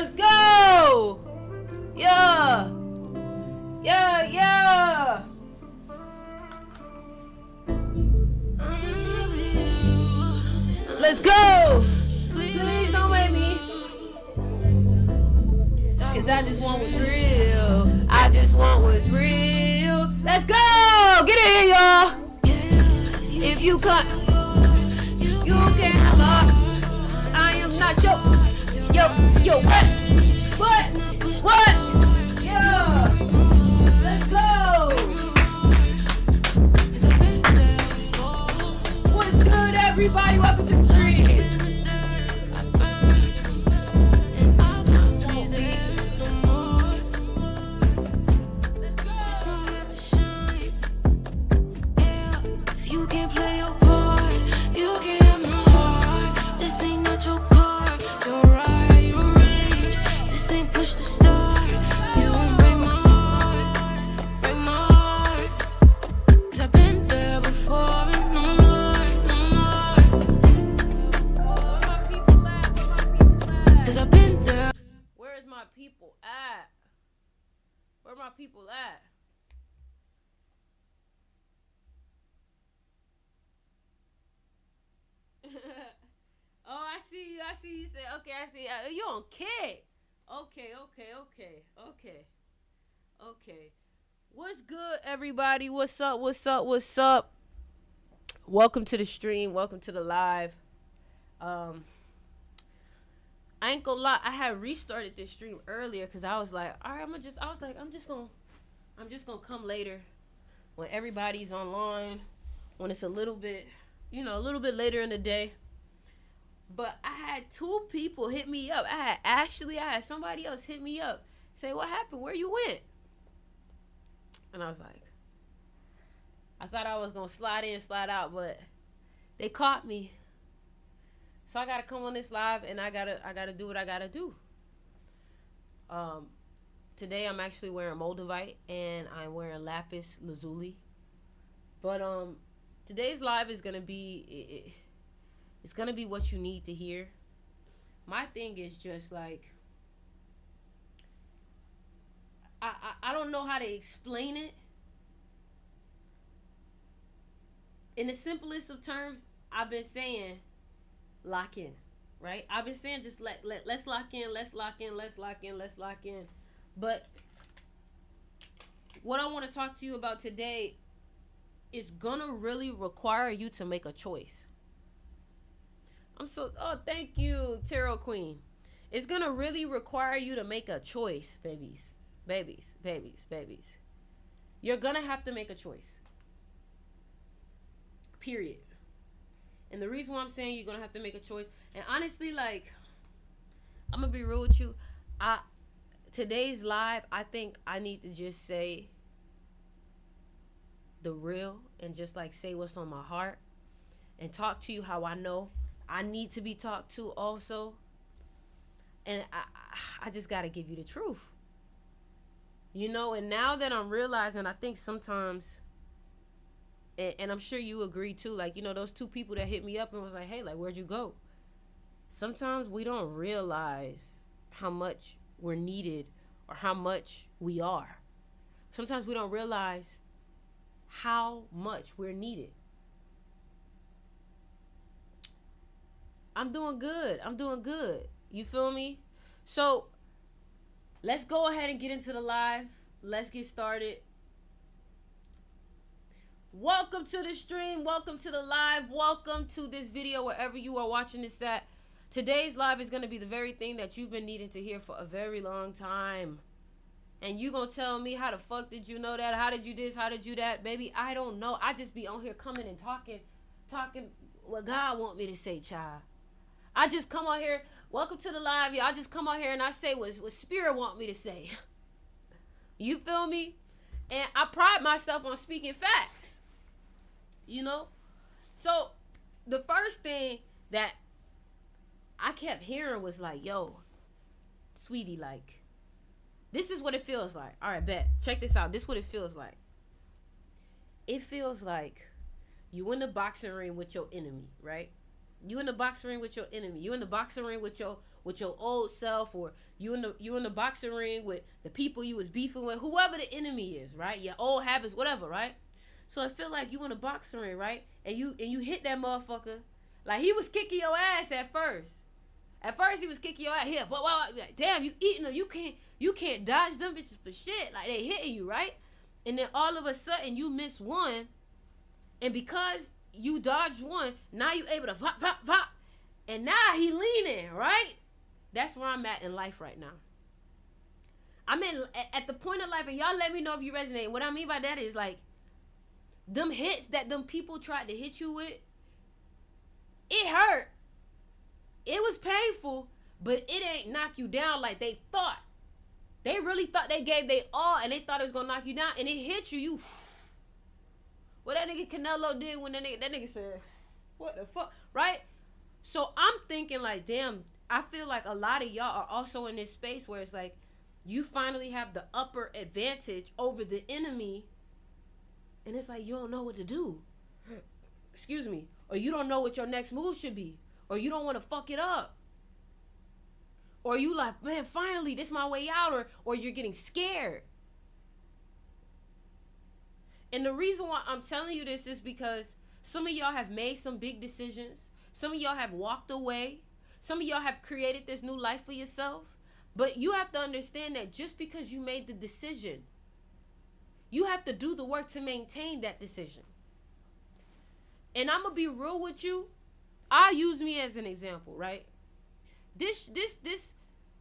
Let's go. Yeah. Yeah, yeah. Let's go. Please don't make me. Cause I just want what's real. I just want what's real. Let's go. Get in here, y'all. If you can't, you can't have a. I am not yo, what? Yeah. Let's go. What's good, everybody? Welcome to the street. Where my people at? Oh, I see you. Say, okay, I see. You on kick. Okay. What's good, everybody? What's up? Welcome to the stream. Welcome to the live. I ain't gonna lie, I had restarted this stream earlier because I was like, all right, I'm just gonna come later when everybody's online, when it's a little bit later in the day. But I had two people hit me up. I had Ashley, I had somebody else hit me up, say, what happened? Where you went? And I was like, I thought I was gonna slide in, slide out, but they caught me. So I gotta come on this live and I gotta do what I gotta do. Today I'm actually wearing Moldavite and I'm wearing lapis lazuli. But today's live is gonna be it's gonna be what you need to hear. My thing is just like I don't know how to explain it. In the simplest of terms, I've been saying lock in, right? I've been saying just let's lock in. But what I want to talk to you about today is gonna really require you to make a choice. Thank you, Tarot Queen. It's gonna really require you to make a choice, babies. You're gonna have to make a choice. Period. And the reason why I'm saying you're gonna have to make a choice, and honestly, like, I'm gonna be real with you. Today's live, I think I need to just say the real and just like say what's on my heart and talk to you how I know I need to be talked to also. And I just gotta give you the truth. And now that I'm realizing, I think sometimes, and I'm sure you agree too, like, those two people that hit me up and was like, hey, like, where'd you go? Sometimes we don't realize how much we're needed or how much we are. Sometimes we don't realize how much we're needed. I'm doing good. You feel me? So let's go ahead and get into the live. Let's get started. Welcome to the stream. Welcome to the live. Welcome to this video wherever you are watching this at. Today's live is going to be the very thing that you've been needing to hear for a very long time. And you going to tell me, how the fuck did you know that? How did you this? How did you that? Baby, I don't know. I just be on here coming and talking what God want me to say, child. I just come on here. Welcome to the live, y'all. I just come on here and I say what Spirit want me to say. You feel me? And I pride myself on speaking facts. So the first thing that I kept hearing was like, yo, sweetie, like, this is what it feels like. All right, bet. Check this out. This is what it feels like. It feels like you in the boxing ring with your enemy, right? You in the boxing ring with your enemy. You in the boxing ring with with your old self, or you in the boxing ring with the people you was beefing with, whoever the enemy is, right? Your old habits, whatever, right? So I feel like you in a boxing ring, right? And you hit that motherfucker. Like, he was kicking your ass at first. At first he was kicking your ass here, but like, damn, you eating them. You can't dodge them bitches for shit. Like, they hitting you, right? And then all of a sudden you miss one, and because you dodged one, now you able to vop, vop, vop, and now he leaning, right? That's where I'm at in life right now. I'm at the point of life, and y'all let me know if you resonate. What I mean by that is, like, them hits that them people tried to hit you with, it hurt. It was painful, but it ain't knock you down like they thought. They really thought they gave they all, and they thought it was gonna knock you down, and it hit you. What that nigga Canelo did when that nigga said, what the fuck, right? So I'm thinking, like, damn, I feel like a lot of y'all are also in this space where it's like, you finally have the upper advantage over the enemy, and it's like, you don't know what to do. Excuse me. Or you don't know what your next move should be. Or you don't want to fuck it up. Or you like, man, finally, this my way out. Or you're getting scared. And the reason why I'm telling you this is because some of y'all have made some big decisions. Some of y'all have walked away. Some of y'all have created this new life for yourself. But you have to understand that just because you made the decision, you have to do the work to maintain that decision. And I'm going to be real with you. I'll use me as an example, right?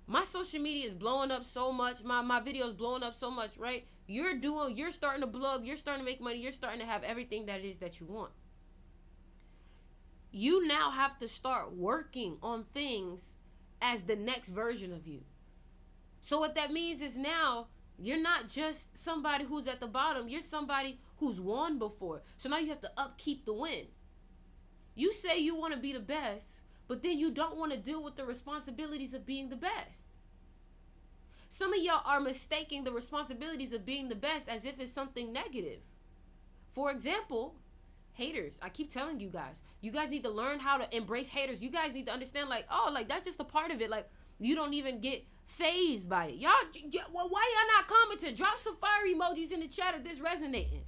My social media is blowing up so much. My videos blowing up so much, right? You're starting to blow up. You're starting to make money. You're starting to have everything that it is that you want. You now have to start working on things as the next version of you. So what that means is now you're not just somebody who's at the bottom. You're somebody who's won before. So now you have to upkeep the win. You say you want to be the best, but then you don't want to deal with the responsibilities of being the best. Some of y'all are mistaking the responsibilities of being the best as if it's something negative. For example, haters. I keep telling you guys need to learn how to embrace haters. You guys need to understand, like, oh, like, that's just a part of it. Like, you don't even get phased by it. Well, why y'all not commenting? Drop some fire emojis in the chat if this resonating.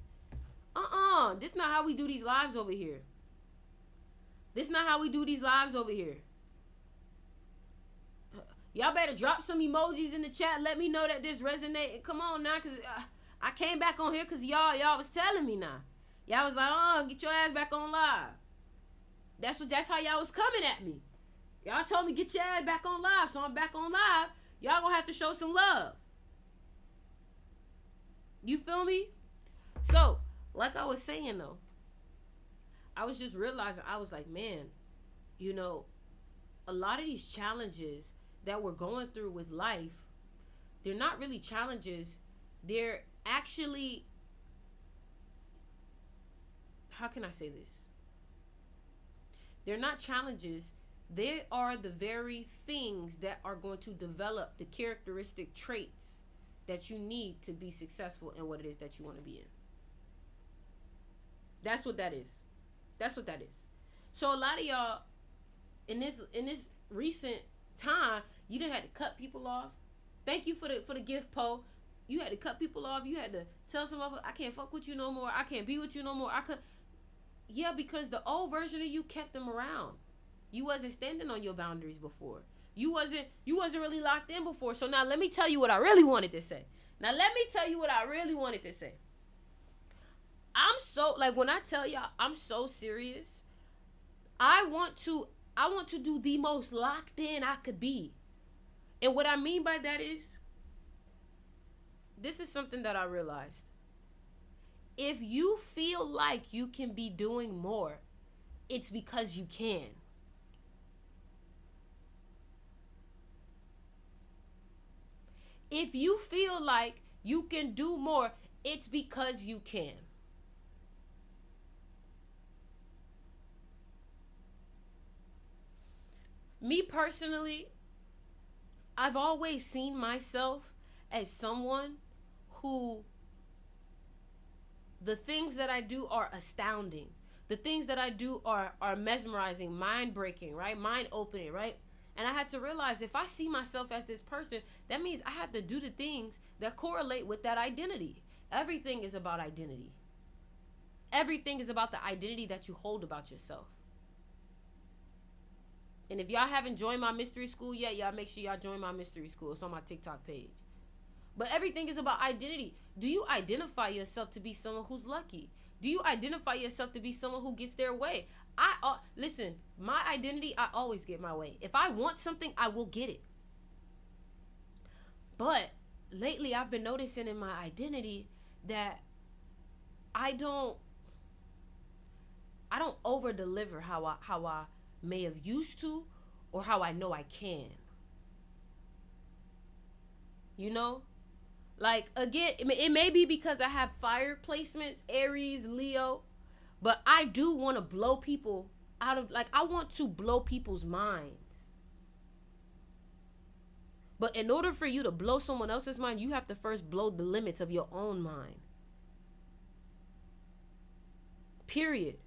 This not how we do these lives over here. This not how we do these lives over here. Y'all better drop some emojis in the chat. Let me know that this resonated. Come on now, because I came back on here because y'all was telling me now. Y'all was like, oh, get your ass back on live. That's how y'all was coming at me. Y'all told me get your ass back on live, so I'm back on live. Y'all gonna have to show some love. You feel me? So, like I was saying though, I was just realizing, I was like, man, you know, a lot of these challenges that we're going through with life, they're not really challenges. They're actually, how can I say this? They're not challenges. They are the very things that are going to develop the characteristic traits that you need to be successful in what it is that you want to be in. That's what that is. That's what that is. So a lot of y'all in this recent time, you done had to cut people off. Thank you for the gift, Poe. You had to cut people off. You had to tell some of them, I can't fuck with you no more. I can't be with you no more. Yeah, because the old version of you kept them around. You wasn't standing on your boundaries before. You wasn't really locked in before. So now let me tell you what I really wanted to say. I'm so, like, when I tell y'all I'm so serious, I want to do the most locked in I could be. And what I mean by that is, this is something that I realized. If you feel like you can be doing more, it's because you can. If you feel like you can do more, it's because you can. Me personally, I've always seen myself as someone who, the things that I do are astounding. The things that I do are mesmerizing, mind-breaking, right? Mind-opening, right? And I had to realize if I see myself as this person, that means I have to do the things that correlate with that identity. Everything is about identity. Everything is about the identity that you hold about yourself. And if y'all haven't joined my mystery school yet, y'all make sure y'all join my mystery school. It's on my TikTok page. But everything is about identity. Do you identify yourself to be someone who's lucky? Do you identify yourself to be someone who gets their way? Listen, my identity, I always get my way. If I want something, I will get it. But lately I've been noticing in my identity that I don't over deliver how I may have used to, or how I know I can. You know? Like, again, it may be because I have fire placements, Aries, Leo, but I do want to blow people out of, like, I want to blow people's minds. But in order for you to blow someone else's mind, you have to first blow the limits of your own mind. Period.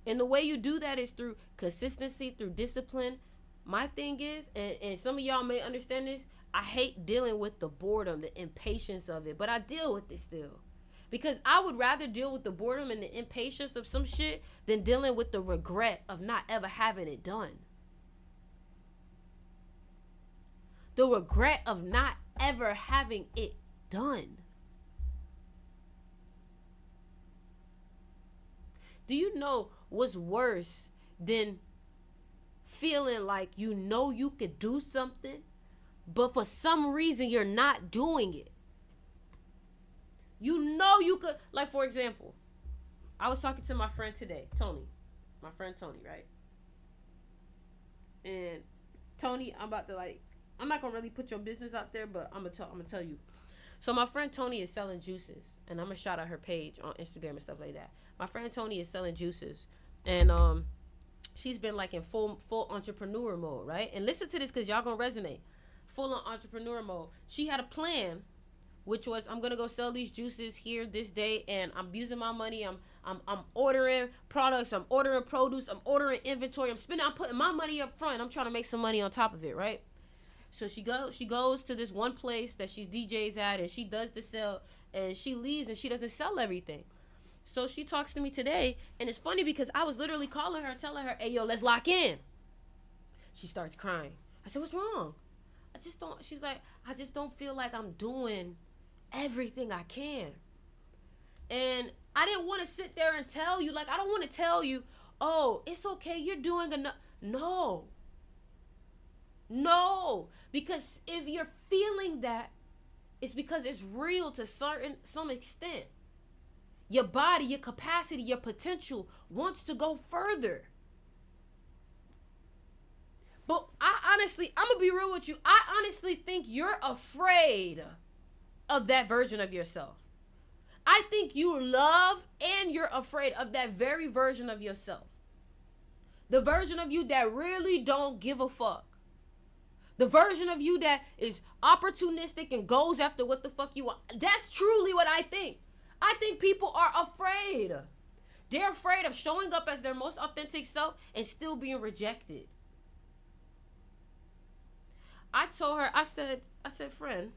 And the way you do that is through consistency, through discipline. My thing is, and some of y'all may understand this, I hate dealing with the boredom, the impatience of it, but I deal with it still. Because I would rather deal with the boredom and the impatience of some shit than dealing with the regret of not ever having it done. The regret of not ever having it done. Do you know what's worse than feeling like you know you could do something, but for some reason you're not doing it? You know you could, like, for example, I was talking to my friend today, Tony. My friend Tony, right? And Tony, I'm not gonna really put your business out there, but I'm gonna tell you. So my friend Tony is selling juices, and I'm gonna shout out her page on Instagram and stuff like that. My friend Tony is selling juices, and she's been like in full entrepreneur mode, right? And listen to this, because y'all gonna resonate. Full on entrepreneur mode. She had a plan, which was, I'm gonna go sell these juices here this day, and I'm using my money. I'm ordering products. I'm ordering produce. I'm ordering inventory. I'm putting my money up front. I'm trying to make some money on top of it, right? So she goes to this one place that she DJs at, and she does the sell, and she leaves, and she doesn't sell everything. So she talks to me today, and it's funny because I was literally calling her, telling her, hey, yo, let's lock in. She starts crying. I said, what's wrong? She's like, I just don't feel like I'm doing everything I can. And I didn't want to sit there and tell you, like, I don't want to tell you, oh, it's okay, you're doing enough. No, because if you're feeling that, it's because it's real to some extent. Your body, your capacity, your potential wants to go further. But I'm gonna be real with you. I honestly think you're afraid of that version of yourself. I think you love and you're afraid of that very version of yourself. The version of you that really don't give a fuck. The version of you that is opportunistic and goes after what the fuck you want. That's truly what I think. I think people are afraid. They're afraid of showing up as their most authentic self and still being rejected. I told her, I said, friend,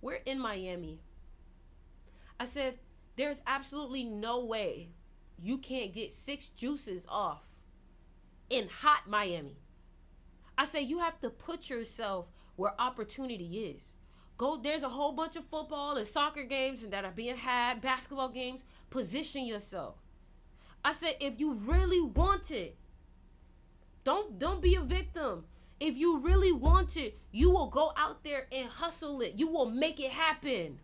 we're in Miami. I said, there's absolutely no way you can't get 6 juices off in hot Miami. I said, you have to put yourself where opportunity is. There's a whole bunch of football and soccer games and that are being had, basketball games. Position yourself. I said, if you really want it, don't be a victim. If you really want it, you will go out there and hustle it. You will make it happen.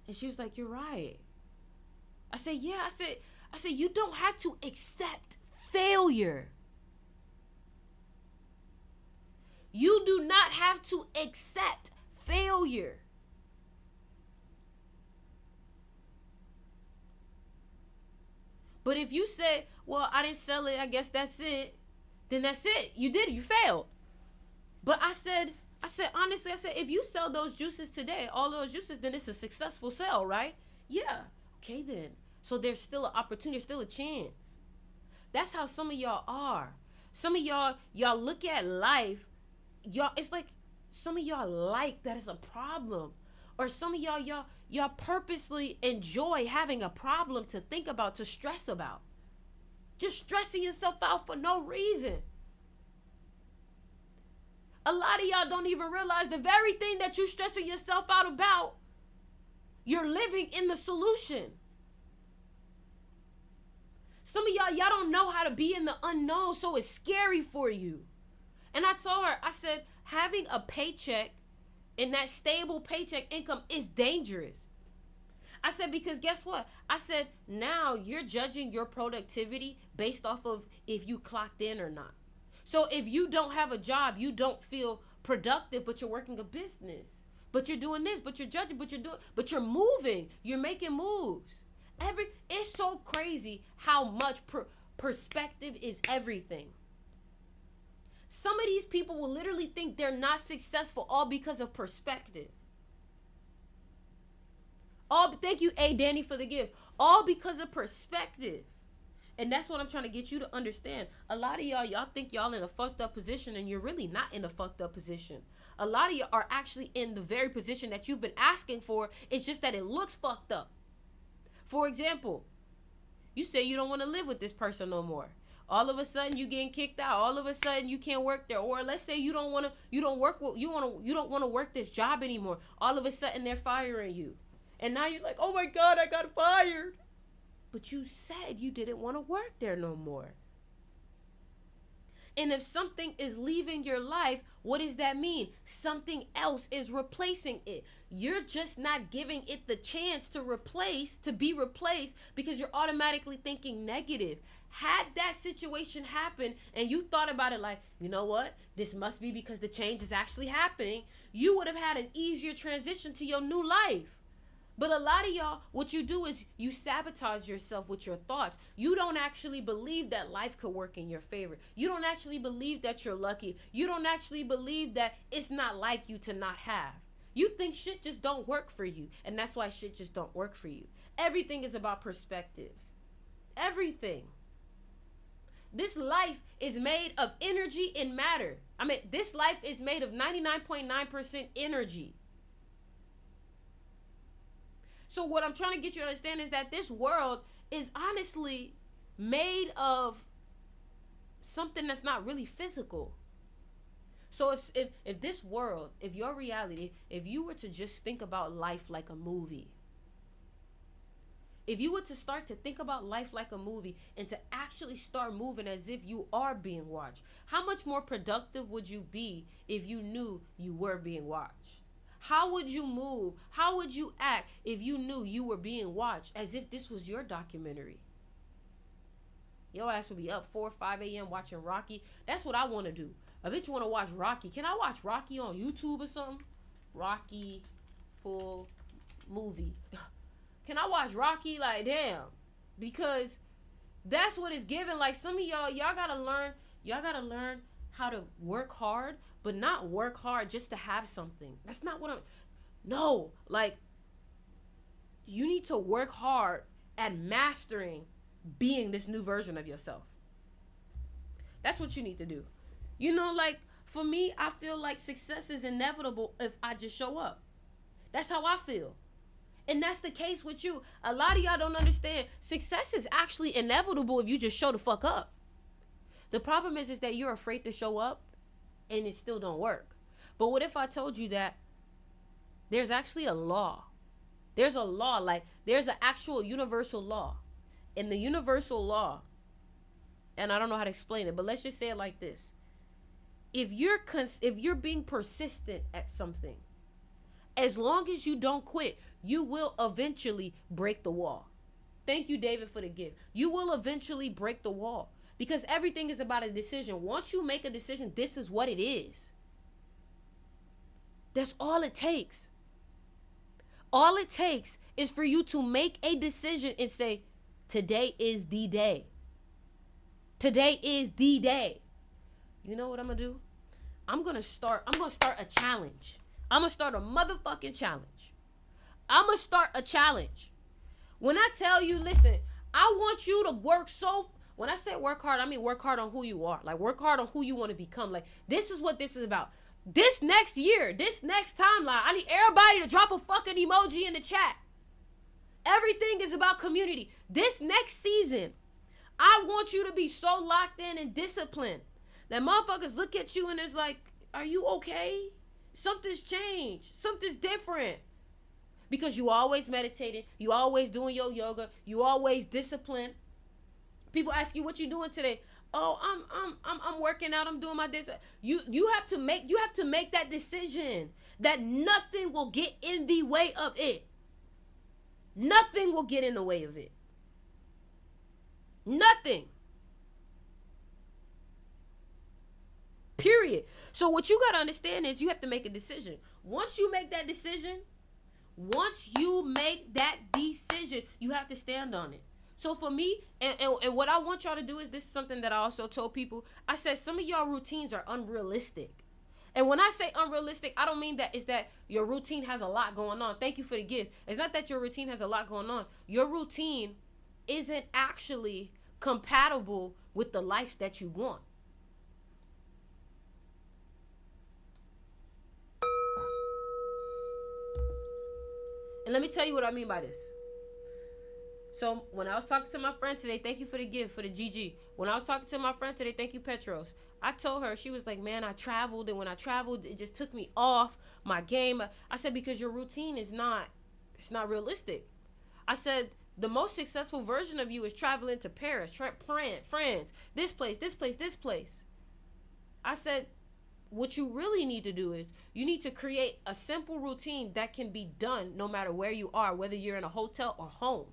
And she was like, you're right. I said, yeah. I said, you don't have to accept failure. You do not have to accept failure. But if you say, well, I didn't sell it, I guess that's it, then that's it. You did it. You failed. But I said, honestly, if you sell those juices today, all those juices, then it's a successful sale, right? Yeah. Okay, then. So there's still an opportunity, there's still a chance. That's how some of y'all are. Some of y'all look at life, y'all, it's like some of y'all like that is a problem. Or some of y'all purposely enjoy having a problem to think about, to stress about. Just stressing yourself out for no reason. A lot of y'all don't even realize the very thing that you stressing yourself out about, you're living in the solution. Some of y'all don't know how to be in the unknown, so it's scary for you. And I told her, I said, having a paycheck and that stable paycheck income is dangerous. I said, because guess what? I said, now you're judging your productivity based off of if you clocked in or not. So if you don't have a job, you don't feel productive, but you're working a business. But you're doing this, but you're judging, but you're moving. You're making moves. It's so crazy how much perspective is everything. Some of these people will literally think they're not successful all because of perspective. Thank you, A. Danny, for the gift. All because of perspective. And that's what I'm trying to get you to understand. A lot of y'all think y'all in a fucked up position, and you're really not in a fucked up position. A lot of y'all are actually in the very position that you've been asking for. It's just that it looks fucked up. For example, you say you don't want to live with this person no more. All of a sudden you getting kicked out. All of a sudden you can't work there. Or let's say you don't want to work this job anymore. All of a sudden they're firing you. And now you're like, "Oh my God, I got fired." But you said you didn't want to work there no more. And if something is leaving your life, what does that mean? Something else is replacing it. You're just not giving it the chance to be replaced because you're automatically thinking negative. Had that situation happen and you thought about it like, you know what? This must be because the change is actually happening. You would have had an easier transition to your new life. But a lot of y'all, what you do is you sabotage yourself with your thoughts. You don't actually believe that life could work in your favor. You don't actually believe that you're lucky. You don't actually believe that it's not like you to not have. You think shit just don't work for you. And that's why shit just don't work for you. Everything is about perspective. Everything. This life is made of energy and matter. This life is made of 99.9% energy. So what I'm trying to get you to understand is that this world is honestly made of something that's not really physical. So if this world, if your reality, if you were to just think about life like a movie, if you were to start to think about life like a movie and to actually start moving as if you are being watched, how much more productive would you be if you knew you were being watched? How would you move? How would you act if you knew you were being watched as if this was your documentary? Your ass would be up 4 or 5 a.m. watching Rocky. That's what I want to do. I bet you want to watch Rocky. Can I watch Rocky on YouTube or something? Rocky full movie. Can I watch Rocky? Like, damn. Because that's what it's giving. Like, some of y'all gotta learn how to work hard, but not work hard just to have something. That's not what no, like, you need to work hard at mastering being this new version of yourself. That's what you need to do. You know, like, for me, I feel like success is inevitable if I just show up. That's how I feel. And that's the case with you. A lot of y'all don't understand. Success is actually inevitable if you just show the fuck up. The problem is that you're afraid to show up and it still don't work. But what if I told you that there's actually a law? There's a law, like there's an actual universal law. And the universal law, and I don't know how to explain it, but let's just say it like this. If you're being persistent at something, as long as you don't quit, you will eventually break the wall. Thank you, David, for the gift. You will eventually break the wall. Because everything is about a decision. Once you make a decision, this is what it is. That's all it takes. All it takes is for you to make a decision and say, today is the day. Today is the day. You know what I'm going to do? I'm going to start a challenge. I'm going to start a motherfucking challenge. I'm going to start a challenge. When I tell you, listen, I want you to work When I say work hard, I mean work hard on who you are. Like, work hard on who you want to become. Like, this is what this is about. This next year, this next timeline, I need everybody to drop a fucking emoji in the chat. Everything is about community. This next season, I want you to be so locked in and disciplined that motherfuckers look at you and it's like, are you okay? Something's changed. Something's different. Because you always meditating. You always doing your yoga. You always disciplined. People ask you, what you doing today? Oh, I'm working out. I'm doing my this. You have to make that decision that nothing will get in the way of it. Nothing will get in the way of it. Nothing. Period. So what you got to understand is you have to make a decision. Once you make that decision, you have to stand on it. So for me, and what I want y'all to do is, this is something that I also told people. I said some of y'all routines are unrealistic. And when I say unrealistic, I don't mean that it's that your routine has a lot going on. Thank you for the gift. It's not that your routine has a lot going on. Your routine isn't actually compatible with the life that you want. And let me tell you what I mean by this. So when I was talking to my friend today, thank you for the gift, for the GG. When I was talking to my friend today, thank you, Petros. I told her, she was like, man, I traveled. And when I traveled, it just took me off my game. I said, because your routine is not realistic. I said, the most successful version of you is traveling to Paris, France, this place. I said, what you really need to do is you need to create a simple routine that can be done no matter where you are, whether you're in a hotel or home.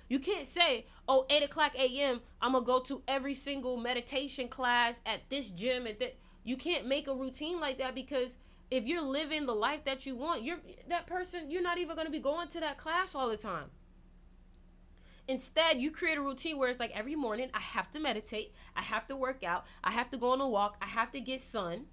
You can't say, 8 o'clock a.m., I'm going to go to every single meditation class at this gym. You can't make a routine like that, because if you're living the life that you want, you're not even going to be going to that class all the time. Instead, you create a routine where it's like, every morning I have to meditate, I have to work out, I have to go on a walk, I have to get sun.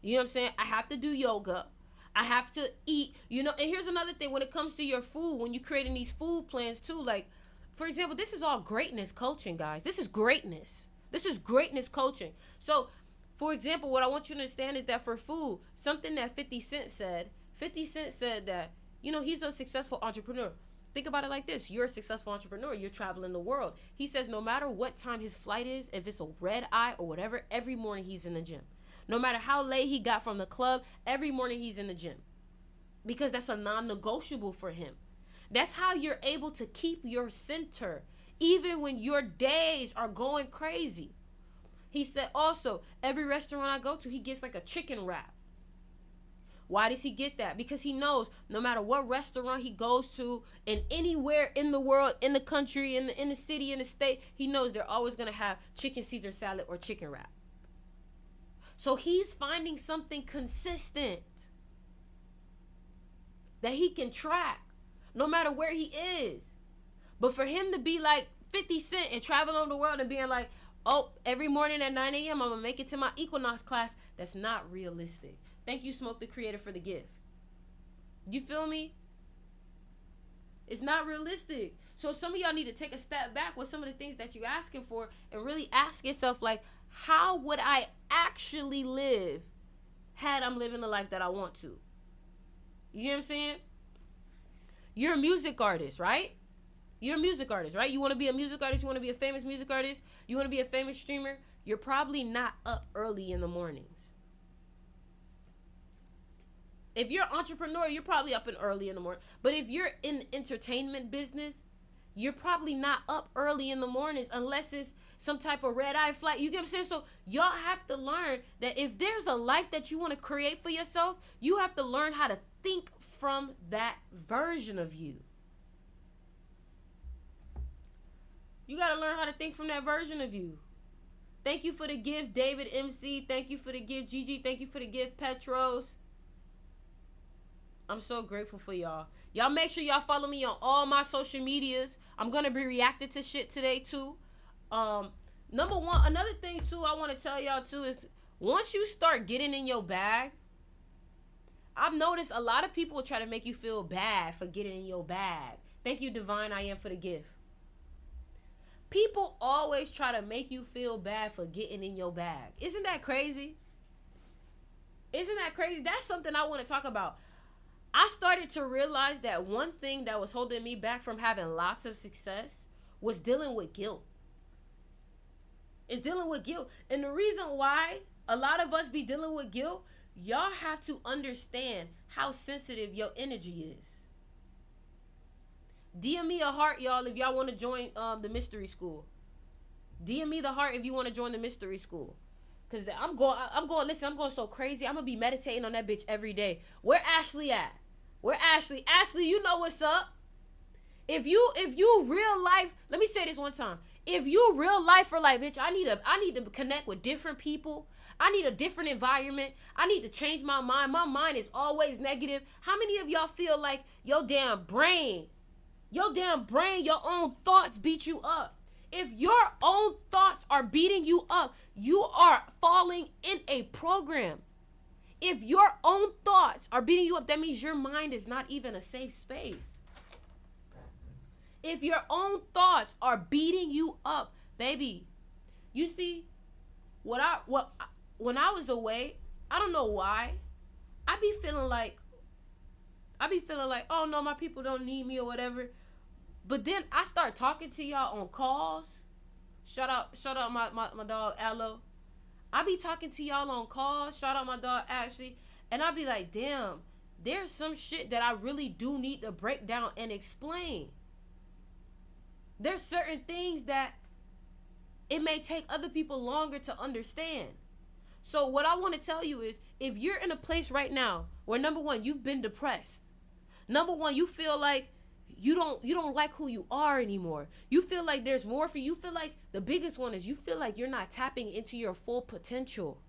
You know what I'm saying? I have to do yoga. I have to eat, and here's another thing when it comes to your food, when you're creating these food plans too, like, for example, this is all greatness coaching, guys. This is greatness. This is greatness coaching. So, for example, what I want you to understand is that for food, something that 50 Cent said that, he's a successful entrepreneur. Think about it like this. You're a successful entrepreneur. You're traveling the world. He says no matter what time his flight is, if it's a red eye or whatever, every morning he's in the gym. No matter how late he got from the club, every morning he's in the gym. Because that's a non-negotiable for him. That's how you're able to keep your center, even when your days are going crazy. He said also, every restaurant I go to, he gets like a chicken wrap. Why does he get that? Because he knows no matter what restaurant he goes to, and anywhere in the world, in the country, in the city, in the state, he knows they're always going to have chicken Caesar salad or chicken wrap. So he's finding something consistent that he can track no matter where he is. But for him to be like 50 Cent and travel on the world and being like, every morning at 9 a.m. I'm going to make it to my Equinox class, that's not realistic. Thank you, Smoke the Creator, for the gift. You feel me? It's not realistic. So some of y'all need to take a step back with some of the things that you're asking for and really ask yourself, like, how would I actually live had I'm living the life that I want to? You know what I'm saying? You're a music artist, right? You're a music artist, right? You want to be a music artist? You want to be a famous music artist? You want to be a famous streamer? You're probably not up early in the mornings. If you're an entrepreneur, you're probably up early in the morning. But if you're in the entertainment business, you're probably not up early in the mornings unless it's some type of red-eye flight. You get what I'm saying? So y'all have to learn that if there's a life that you want to create for yourself, you have to learn how to think from that version of you. You got to learn how to think from that version of you. Thank you for the gift, David MC. Thank you for the gift, Gigi. Thank you for the gift, Petros. I'm so grateful for y'all. Y'all make sure y'all follow me on all my social medias. I'm going to be reacting to shit today, too. Number one, another thing, too, I want to tell y'all, too, is once you start getting in your bag, I've noticed a lot of people will try to make you feel bad for getting in your bag. Thank you, Divine I Am, for the gift. People always try to make you feel bad for getting in your bag. Isn't that crazy? Isn't that crazy? That's something I want to talk about. I started to realize that one thing that was holding me back from having lots of success was dealing with guilt. It's dealing with guilt. And the reason why a lot of us be dealing with guilt, y'all have to understand how sensitive your energy is. DM me a heart, y'all, if y'all want to join the mystery school. DM me the heart if you want to join the mystery school. Cause I'm going so crazy. I'm gonna be meditating on that bitch every day. Where Ashley at? Where Ashley? Ashley, you know what's up. If you real life, let me say this one time. If you real life are like, bitch, I need to connect with different people. I need a different environment. I need to change my mind. My mind is always negative. How many of y'all feel like your damn brain, your own thoughts beat you up? If your own thoughts are beating you up, you are falling in a program. If your own thoughts are beating you up, that means your mind is not even a safe space. If your own thoughts are beating you up, baby, you see, when I was away, I don't know why, I be feeling like, oh no, my people don't need me or whatever. But then I start talking to y'all on calls. Shout out my dog Aloe. I be talking to y'all on calls. Shout out my dog Ashley. And I be like, damn, there's some shit that I really do need to break down and explain. There's certain things that it may take other people longer to understand. So what I want to tell you is, if you're in a place right now where, number one, you've been depressed. Number one, you feel like you don't like who you are anymore. You feel like there's more for you. You feel like the biggest one is you feel like you're not tapping into your full potential.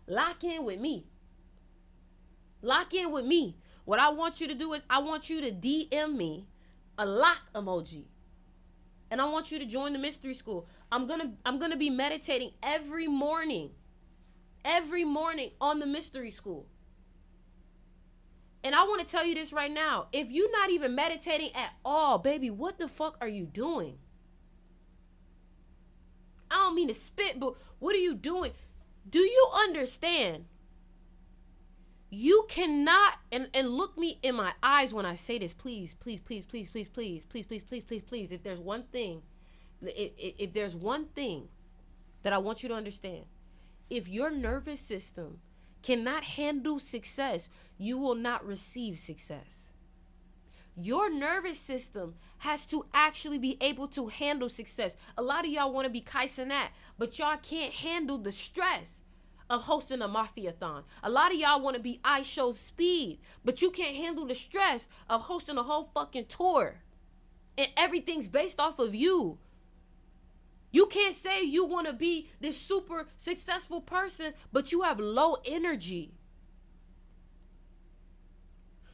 Lock in with me. Lock in with me. What I want you to do is I want you to DM me a lock emoji. And I want you to join the mystery school. I'm gonna be meditating every morning on the mystery school. And I want to tell you this right now. If you're not even meditating at all, baby, what the fuck are you doing? I don't mean to spit, but what are you doing? Do you understand? You cannot, and look me in my eyes when I say this, please, please, please, please, please, please, please, please, please, please, please. If there's one thing, if there's one thing that I want you to understand, if your nervous system cannot handle success, you will not receive success. Your nervous system has to actually be able to handle success. A lot of y'all want to be Kai Cenat, but y'all can't handle the stress of hosting a mafia-thon. A lot of y'all want to be IShowSpeed, but you can't handle the stress of hosting a whole fucking tour. And everything's based off of you. You can't say you want to be this super successful person, but you have low energy.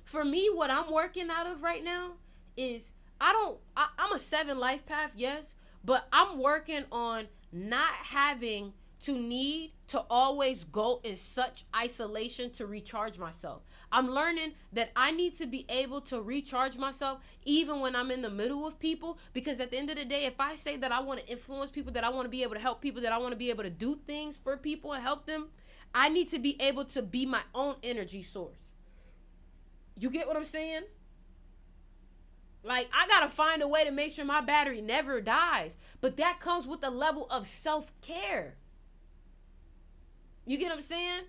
For me, what I'm working out of right now is I'm a 7 life path, yes, but I'm working on not having to need to always go in such isolation to recharge myself. I'm learning that I need to be able to recharge myself even when I'm in the middle of people, because at the end of the day, if I say that I want to influence people, that I want to be able to help people, that I want to be able to do things for people and help them, I need to be able to be my own energy source. You get what I'm saying? Like, I gotta find a way to make sure my battery never dies. But that comes with a level of self-care. You get what I'm saying?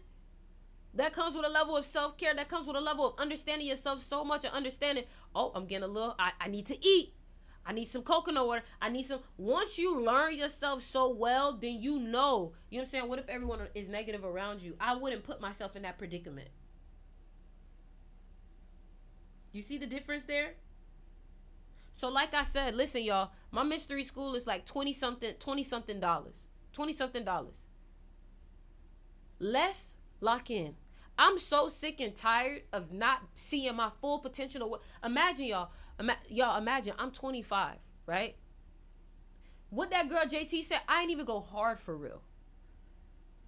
That comes with a level of self-care. That comes with a level of understanding yourself so much, and understanding, oh, I'm getting a little, I need to eat. I need some coconut water. Once you learn yourself so well, then you know what I'm saying? What if everyone is negative around you? I wouldn't put myself in that predicament. You see the difference there? So like I said, listen, y'all, my mystery school is like $20 something dollars. Let's lock in. I'm so sick and tired of not seeing my full potential. Imagine, y'all, imagine I'm 25, right? What that girl JT said, I didn't even go hard for real.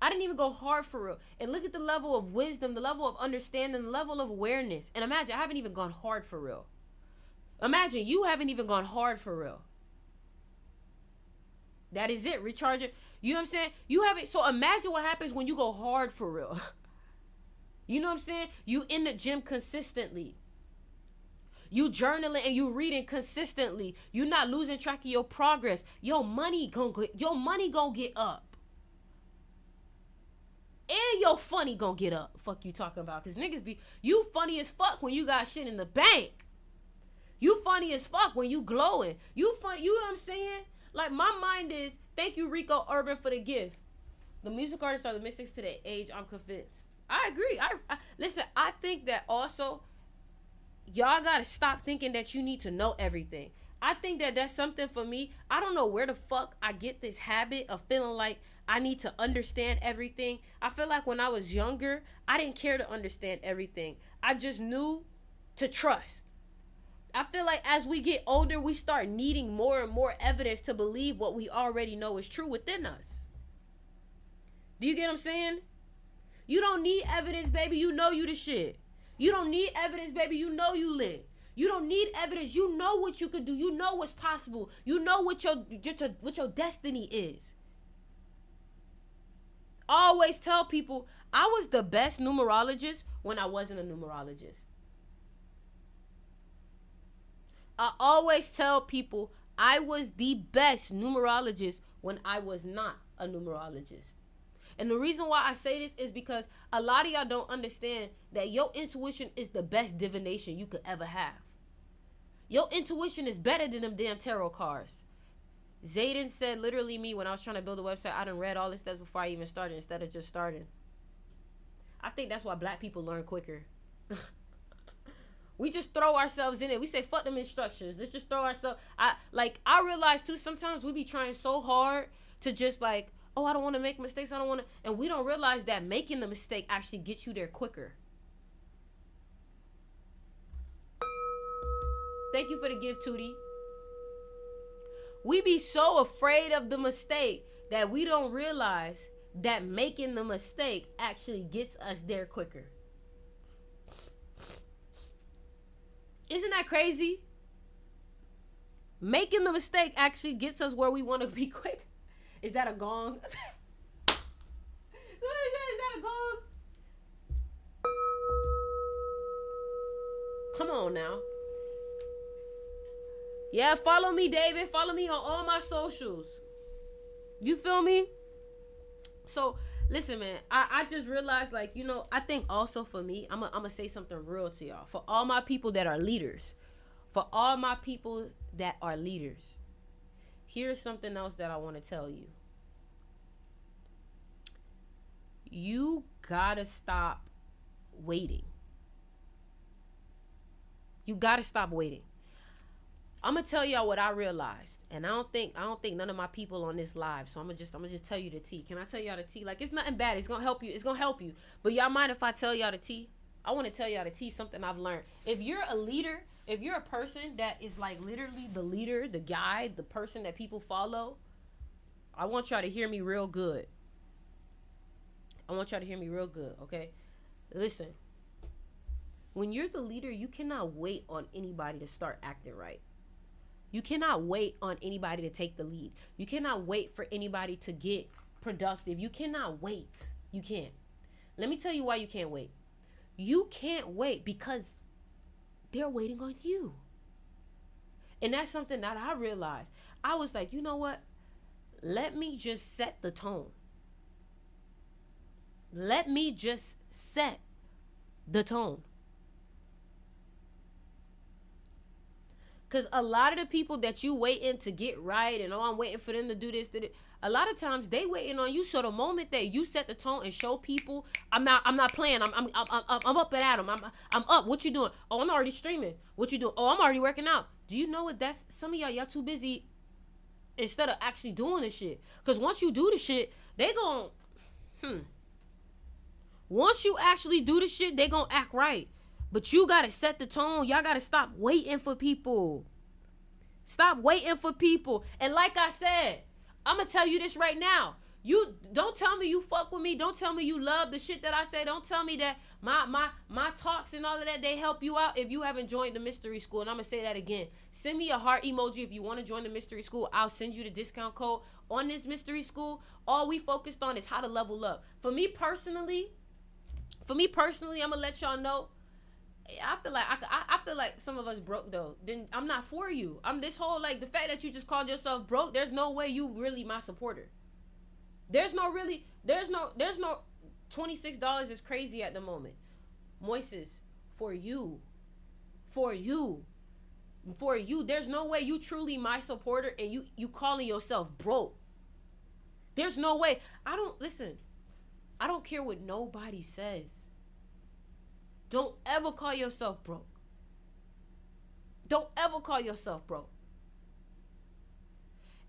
And look at the level of wisdom, the level of understanding, the level of awareness. And imagine, I haven't even gone hard for real. Imagine you haven't even gone hard for real. That is it. Recharge it. You know what I'm saying? You have it. So imagine what happens when you go hard for real. You know what I'm saying? You in the gym consistently. You journaling and you reading consistently. You not losing track of your progress. Your money gonna get up. And your funny gonna get up. Fuck you talking about. Cause niggas be, you funny as fuck when you got shit in the bank. You funny as fuck when you glowing. You know what I'm saying? Like, my mind is, thank you, Rico Urban, for the gift. The music artists are the mystics to the age, I'm convinced. I agree. Listen, I think that also, y'all gotta stop thinking that you need to know everything. I think that that's something for me. I don't know where the fuck I get this habit of feeling like I need to understand everything. I feel like when I was younger, I didn't care to understand everything. I just knew to trust. I feel like as we get older, we start needing more and more evidence to believe what we already know is true within us. Do you get what I'm saying? You don't need evidence, baby. You know you the shit. You don't need evidence, baby. You know you lit. You don't need evidence. You know what you could do. You know what's possible. You know what your destiny is. I always tell people I was the best numerologist when I wasn't a numerologist. I always tell people I was the best numerologist when I was not a numerologist. And the reason why I say this is because a lot of y'all don't understand that your intuition is the best divination you could ever have. Your intuition is better than them damn tarot cards. Zayden said, literally me, when I was trying to build a website, I done read all this stuff before I even started instead of just starting. I think that's why black people learn quicker. We just throw ourselves in it. We say, fuck them instructions. Let's just throw ourselves. I realize too, sometimes we be trying so hard to just like, oh, I don't want to make mistakes. I don't want to. And we don't realize that making the mistake actually gets you there quicker. Thank you for the gift, Tootie. We be so afraid of the mistake that we don't realize that making the mistake actually gets us there quicker. Isn't that crazy? Making the mistake actually gets us where we want to be quick. Is that a gong? Is that a gong? Come on now. Yeah, follow me, David. Follow me on all my socials. You feel me? So, listen, man. I just realized, like, you know, I think also for me, I'm gonna say something real to y'all. For all my people that are leaders. For all my people that are leaders. Here's something else that I want to tell you. You gotta stop waiting. You gotta stop waiting. I'm gonna tell y'all what I realized, and I don't think none of my people on this live. So I'm gonna just tell you the tea. Can I tell y'all the tea? Like, it's nothing bad. It's gonna help you. It's gonna help you. But y'all mind if I tell y'all the tea? I want to tell y'all the tea. Something I've learned. If you're a leader, if you're a person that is like literally the leader, the guy, the person that people follow, I want y'all to hear me real good. I want y'all to hear me real good. Okay, listen. When you're the leader, you cannot wait on anybody to start acting right. You cannot wait on anybody to take the lead. You cannot wait for anybody to get productive. You cannot wait. You can't. Let me tell you why you can't wait. You can't wait because they're waiting on you. And that's something that I realized. I was like, you know what? Let me just set the tone. Let me just set the tone. Because a lot of the people that you waiting to get right and, oh, I'm waiting for them to do this, a lot of times they waiting on you. So the moment that you set the tone and show people, I'm not playing. I'm up and at 'em. I'm up. What you doing? Oh, I'm already streaming. What you doing? Oh, I'm already working out. Do you know what that's? Some of y'all too busy instead of actually doing the shit. Because once you do the shit, they gon' Once you actually do the shit, they gonna act right. But you gotta set the tone. Y'all gotta stop waiting for people. Stop waiting for people. And like I said, I'm gonna tell you this right now. You don't tell me you fuck with me. Don't tell me you love the shit that I say. Don't tell me that My talks and all of that, they help you out if you haven't joined the mystery school. And I'm gonna say that again. Send me a heart emoji if you want to join the mystery school. I'll send you the discount code on this mystery school. All we focused on is how to level up. For me personally, I'm gonna let y'all know. I feel like some of us broke though. Then I'm not for you. I'm this whole like the fact that you just called yourself broke. There's no way you really my supporter. There's no $26 is crazy at the moment. Moises, for you. There's no way you truly my supporter and you calling yourself broke. There's no way. I don't care what nobody says. Don't ever call yourself broke. Don't ever call yourself broke.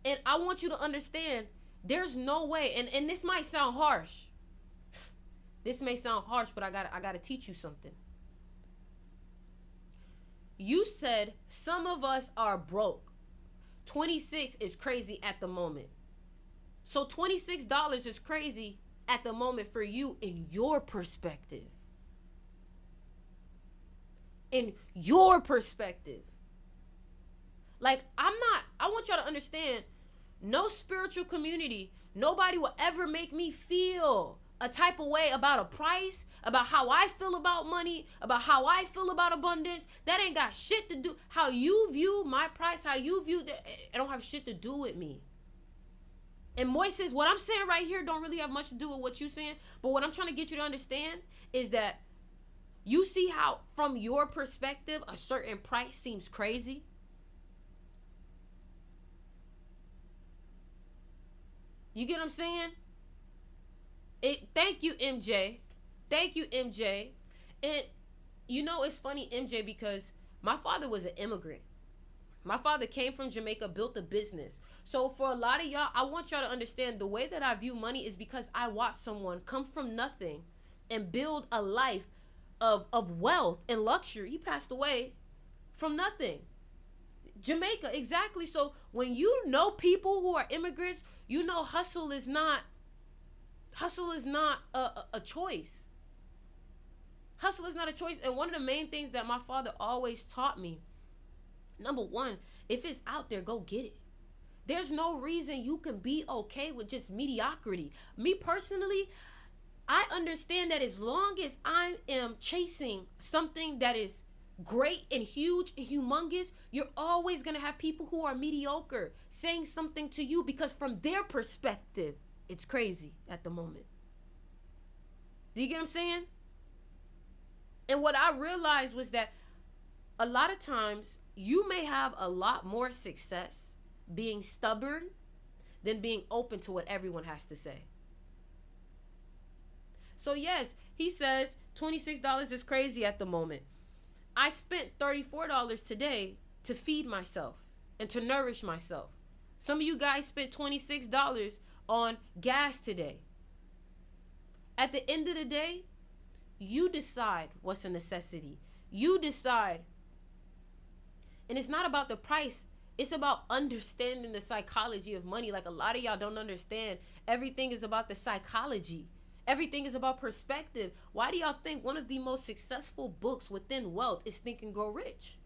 And I want you to understand, there's no way, and this might sound harsh. This may sound harsh, but I gotta teach you something. You said some of us are broke. 26 is crazy at the moment. So $26 is crazy at the moment for you in your perspective. In your perspective. Like, I want y'all to understand, no spiritual community, nobody will ever make me feel a type of way about a price, about how I feel about money, about how I feel about abundance. That ain't got shit to do. How you view my price, how you view that, it don't have shit to do with me. And Moises, what I'm saying right here don't really have much to do with what you're saying. But what I'm trying to get you to understand is that you see how, from your perspective, a certain price seems crazy. You get what I'm saying? Thank you, MJ. Thank you, MJ. And you know, it's funny, MJ, because my father was an immigrant. My father came from Jamaica, built a business. So for a lot of y'all, I want y'all to understand the way that I view money is because I watched someone come from nothing and build a life of wealth and luxury. He passed away from nothing. Jamaica, exactly. So when you know people who are immigrants, you know hustle is not a choice. Hustle is not a choice. And one of the main things that my father always taught me, number one, if it's out there, go get it. There's no reason you can be okay with just mediocrity. Me personally, I understand that as long as I am chasing something that is great and huge and humongous, you're always going to have people who are mediocre saying something to you because from their perspective, it's crazy at the moment. Do you get what I'm saying? And what I realized was that a lot of times you may have a lot more success being stubborn than being open to what everyone has to say. So yes, he says $26 is crazy at the moment. I spent $34 today to feed myself and to nourish myself. Some of you guys spent $26 on gas today. At the end of the day, you decide what's a necessity. You decide. And it's not about the price. It's about understanding the psychology of money. Like a lot of y'all don't understand. Everything is about the psychology. Everything is about perspective. Why do y'all think one of the most successful books within wealth is Think and Grow Rich?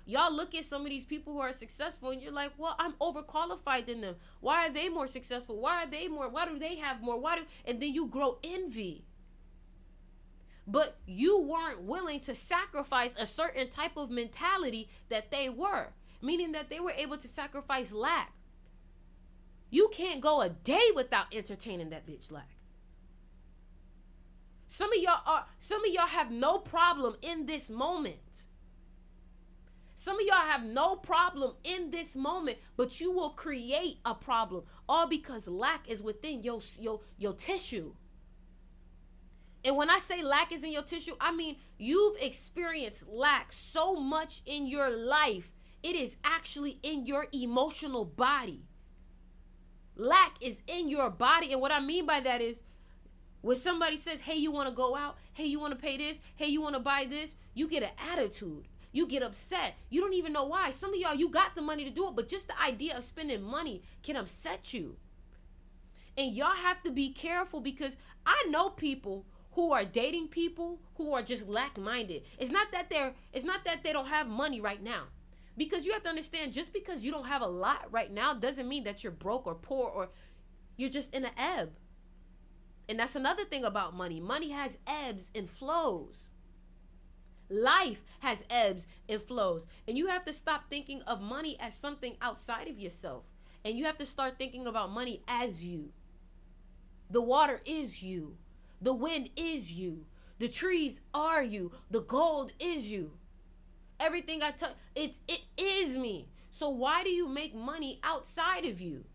Y'all look at some of these people who are successful and you're like, well, I'm overqualified than them. Why are they more successful? Why are they more? Why do they have more? And then you grow envy. But you weren't willing to sacrifice a certain type of mentality that they were, meaning that they were able to sacrifice lack. You can't go a day without entertaining that bitch lack. Some of y'all have no problem in this moment. Some of y'all have no problem in this moment, but you will create a problem all because lack is within your tissue. And when I say lack is in your tissue, I mean you've experienced lack so much in your life, it is actually in your emotional body. Lack is in your body. And what I mean by that is when somebody says, hey, you want to go out? Hey, you want to pay this? Hey, you want to buy this? You get an attitude. You get upset. You don't even know why. Some of y'all, you got the money to do it, but just the idea of spending money can upset you. And y'all have to be careful because I know people who are dating people who are just lack-minded. It's not that they don't have money right now. Because you have to understand, just because you don't have a lot right now doesn't mean that you're broke or poor or you're just in an ebb. And that's another thing about money. Money has ebbs and flows. Life has ebbs and flows. And you have to stop thinking of money as something outside of yourself. And you have to start thinking about money as you. The water is you. The wind is you. The trees are you. The gold is you. Everything I touch, it is me. So why do you make money outside of you?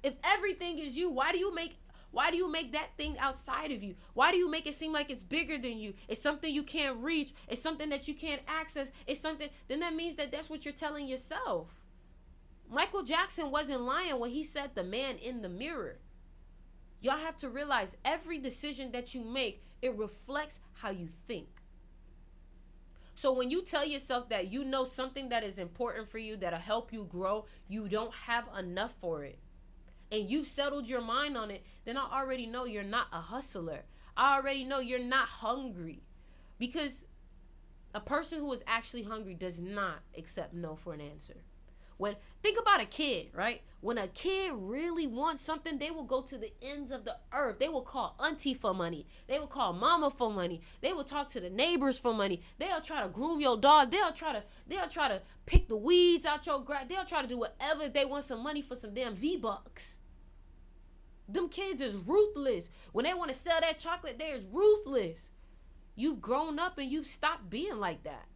If everything is you, why do you make that thing outside of you? Why do you make it seem like it's bigger than you? It's something you can't reach. It's something that you can't access. It's something, then that means that that's what you're telling yourself. Michael Jackson wasn't lying when he said the man in the mirror. Y'all have to realize every decision that you make, it reflects how you think. So when you tell yourself that you know something that is important for you, that'll help you grow, you don't have enough for it, and you've settled your mind on it, then I already know you're not a hustler. I already know you're not hungry. Because a person who is actually hungry does not accept no for an answer. Think about a kid, right? When a kid really wants something, they will go to the ends of the earth. They will call auntie for money. They will call mama for money. They will talk to the neighbors for money. They'll try to groom your dog. They'll try to pick the weeds out your grass. They'll try to do whatever if they want some money for some damn V-Bucks. Them kids is ruthless. When they want to sell that chocolate, they're ruthless. You've grown up and you've stopped being like that.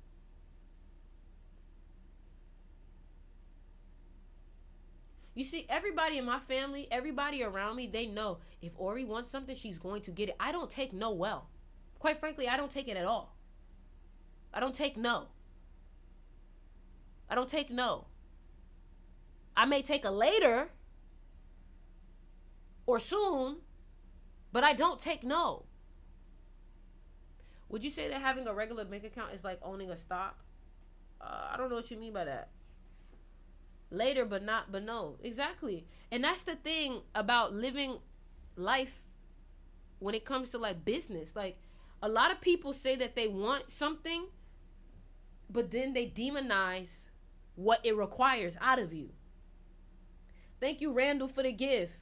You see, everybody in my family, everybody around me, they know if Ori wants something, she's going to get it. I don't take no well. Quite frankly, I don't take it at all. I don't take no. I don't take no. I may take a later or soon, but I don't take no. Would you say that having a regular bank account is like owning a stock? I don't know what you mean by that. Later, but no. Exactly. And that's the thing about living life when it comes to like business. Like, a lot of people say that they want something, but then they demonize what it requires out of you. Thank you, Randall, for the gift.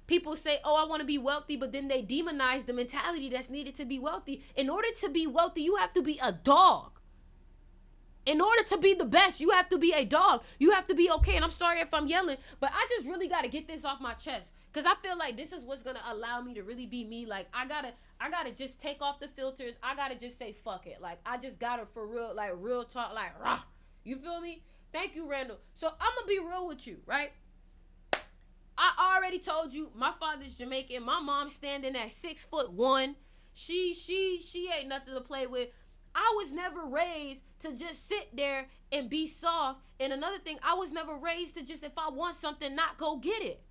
People say, oh, I want to be wealthy, but then they demonize the mentality that's needed to be wealthy. In order to be wealthy, you have to be a dog. In order to be the best, you have to be a dog. You have to be okay. And I'm sorry if I'm yelling, but I just really got to get this off my chest. Because I feel like this is what's going to allow me to really be me. Like, I gotta just take off the filters. I got to just say, fuck it. Like, I just got to, for real, like, real talk, like, rah. You feel me? Thank you, Randall. So I'm going to be real with you, right? I already told you, my father's Jamaican. My mom's standing at 6'1". She ain't nothing to play with. I was never raised to just sit there and be soft. And another thing, I was never raised to just, if I want something, not go get it.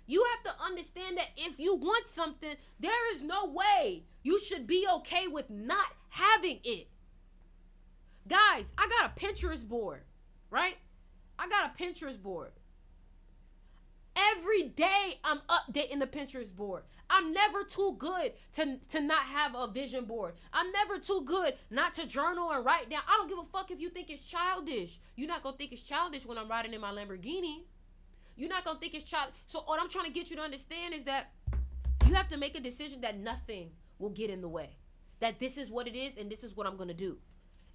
You have to understand that if you want something, there is no way you should be okay with not having it. Guys, I got a Pinterest board, right? I got a Pinterest board. Every day I'm updating the Pinterest board. I'm never too good to not have a vision board. I'm never too good not to journal and write down. I don't give a fuck if you think it's childish. You're not going to think it's childish when I'm riding in my Lamborghini. You're not going to think it's childish. So what I'm trying to get you to understand is that you have to make a decision that nothing will get in the way. That this is what it is and this is what I'm going to do.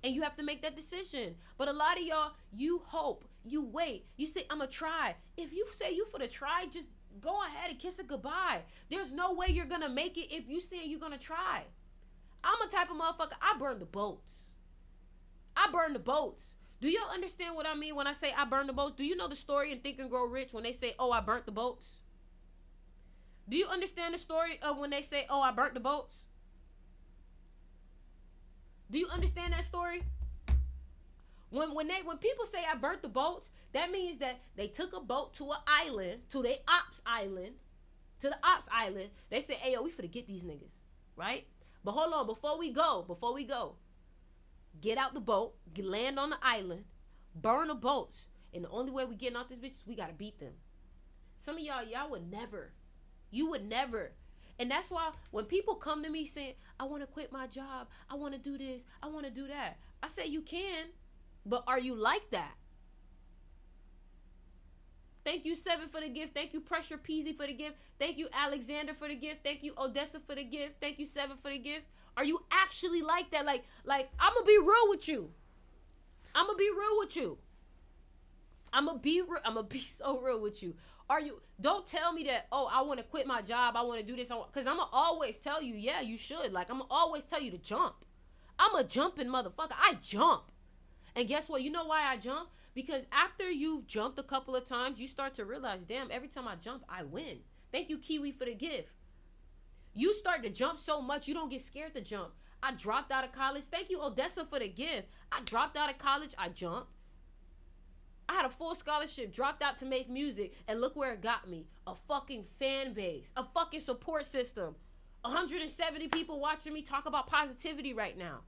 And you have to make that decision. But a lot of y'all, you hope, you wait, you say, I'm going to try. If you say you for the try, just go ahead and kiss it goodbye. There's no way you're going to make it if you say you're going to try. I'm a type of motherfucker, I burn the boats. I burn the boats. Do y'all understand what I mean when I say I burn the boats? Do you know the story in Think and Grow Rich when they say, oh, I burnt the boats? Do you understand the story of when they say, oh, I burnt the boats? Do you understand that story? When people say I burnt the boats, that means that they took a boat to an island, to the ops island. They say, hey, yo, we finna get these niggas, right? But hold on, before we go, get out the boat, land on the island, burn the boats. And the only way we getting out this bitch is we gotta beat them. Some of y'all would never. You would never. And that's why when people come to me saying, I want to quit my job, I want to do this, I want to do that, I say you can, but are you like that? Thank you, Seven, for the gift. Thank you, Pressure Peasy, for the gift. Thank you, Alexander, for the gift. Thank you, Odessa, for the gift. Thank you, Seven, for the gift. Are you actually like that? Like I'm gonna be real with you. I'm gonna be real with you. I'm gonna be so real with you. Are you? Don't tell me that, oh, I want to quit my job, I want to do this, because I'm gonna always tell you, yeah, you should. Like, I'm gonna always tell you to jump. I'm a jumping motherfucker. I jump. And guess what? You know why I jump? Because after you've jumped a couple of times, you start to realize, damn, every time I jump, I win. Thank you, Kiwi, for the gift. You start to jump so much, you don't get scared to jump. I dropped out of college. Thank you, Odessa, for the gift. I dropped out of college. I jumped. I had a full scholarship, dropped out to make music, and look where it got me. A fucking fan base. A fucking support system. 170 people watching me talk about positivity right now.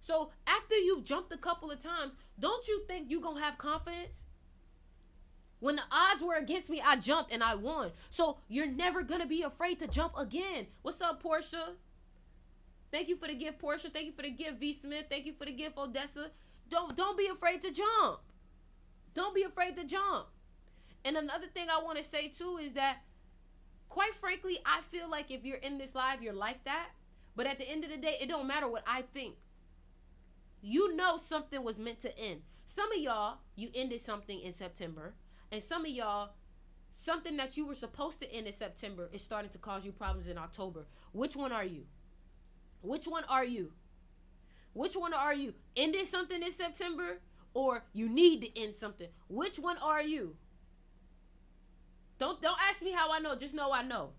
So after you've jumped a couple of times, don't you think you're going to have confidence? When the odds were against me, I jumped and I won. So you're never going to be afraid to jump again. What's up, Portia? Thank you for the gift, Portia. Thank you for the gift, V. Smith. Thank you for the gift, Odessa. Don't be afraid to jump. Don't be afraid to jump. And another thing I want to say too is that, quite frankly, I feel like if you're in this live, you're like that. But at the end of the day, it don't matter what I think. You know something was meant to end. Some of y'all, you ended something in September. And some of y'all, something that you were supposed to end in September is starting to cause you problems in October. Which one are you? Which one are you? Which one are you? Ended something in September, or you need to end something? Which one are you? Don't ask me how I know. Just know I know.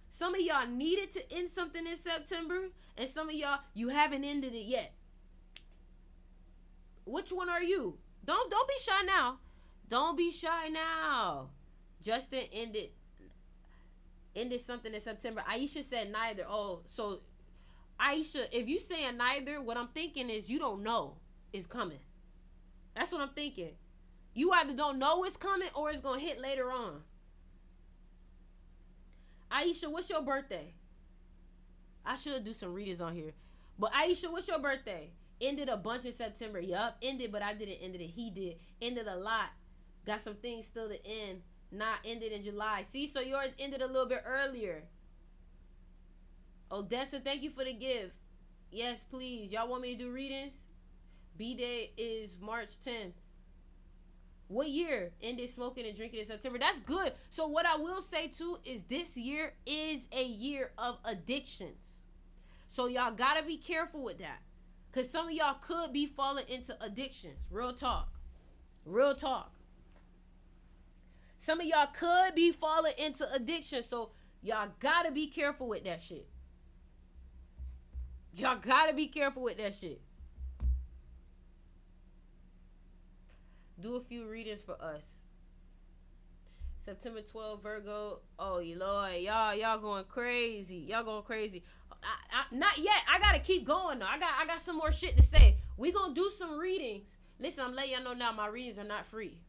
Some of y'all needed to end something in September, and some of y'all, you haven't ended it yet. Which one are you? Don't be shy now. Don't be shy now. Justin ended something in September. Aisha said neither. Oh, so Aisha, if you saying neither, what I'm thinking is you don't know it's coming. That's what I'm thinking. You either don't know it's coming or it's going to hit later on. Aisha, what's your birthday? I should do some readings on here. But Aisha, what's your birthday? Ended a bunch in September. Yup, ended, but I didn't end it. He did. Ended a lot. Got some things still to end. Not ended in July. See, so yours ended a little bit earlier. Odessa, thank you for the gift. Yes, please. Y'all want me to do readings? B-Day is March 10th. What year ended smoking and drinking in September? That's good. So what I will say too is this year is a year of addictions. So y'all gotta be careful with that. Because some of y'all could be falling into addictions. Real talk. Real talk. Some of y'all could be falling into addiction. So y'all gotta be careful with that shit. Y'all gotta be careful with that shit. Do a few readings for us. September 12th, Virgo. Oh, Lord. Y'all going crazy. Y'all going crazy. Not yet. I gotta keep going though. I got some more shit to say. We gonna do some readings. Listen, I'm letting y'all know now my readings are not free.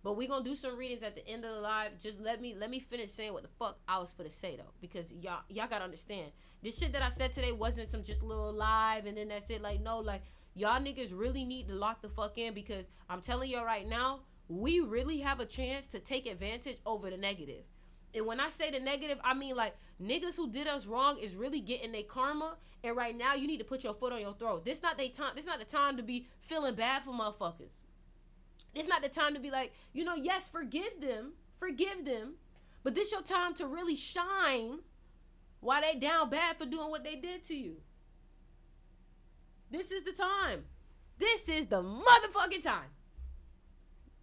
But we gonna do some readings at the end of the live. Just let me finish saying what the fuck I was finna say though. Because y'all gotta understand. This shit that I said today wasn't some just little live and then that's it. Like, no, like, y'all niggas really need to lock the fuck in, because I'm telling y'all right now, we really have a chance to take advantage over the negative. And when I say the negative, I mean like niggas who did us wrong is really getting their karma. And right now you need to put your foot on your throat. This not the time to be feeling bad for motherfuckers. This not the time to be like, yes, forgive them. But this your time to really shine while they down bad for doing what they did to you. This is the time. This is the motherfucking time.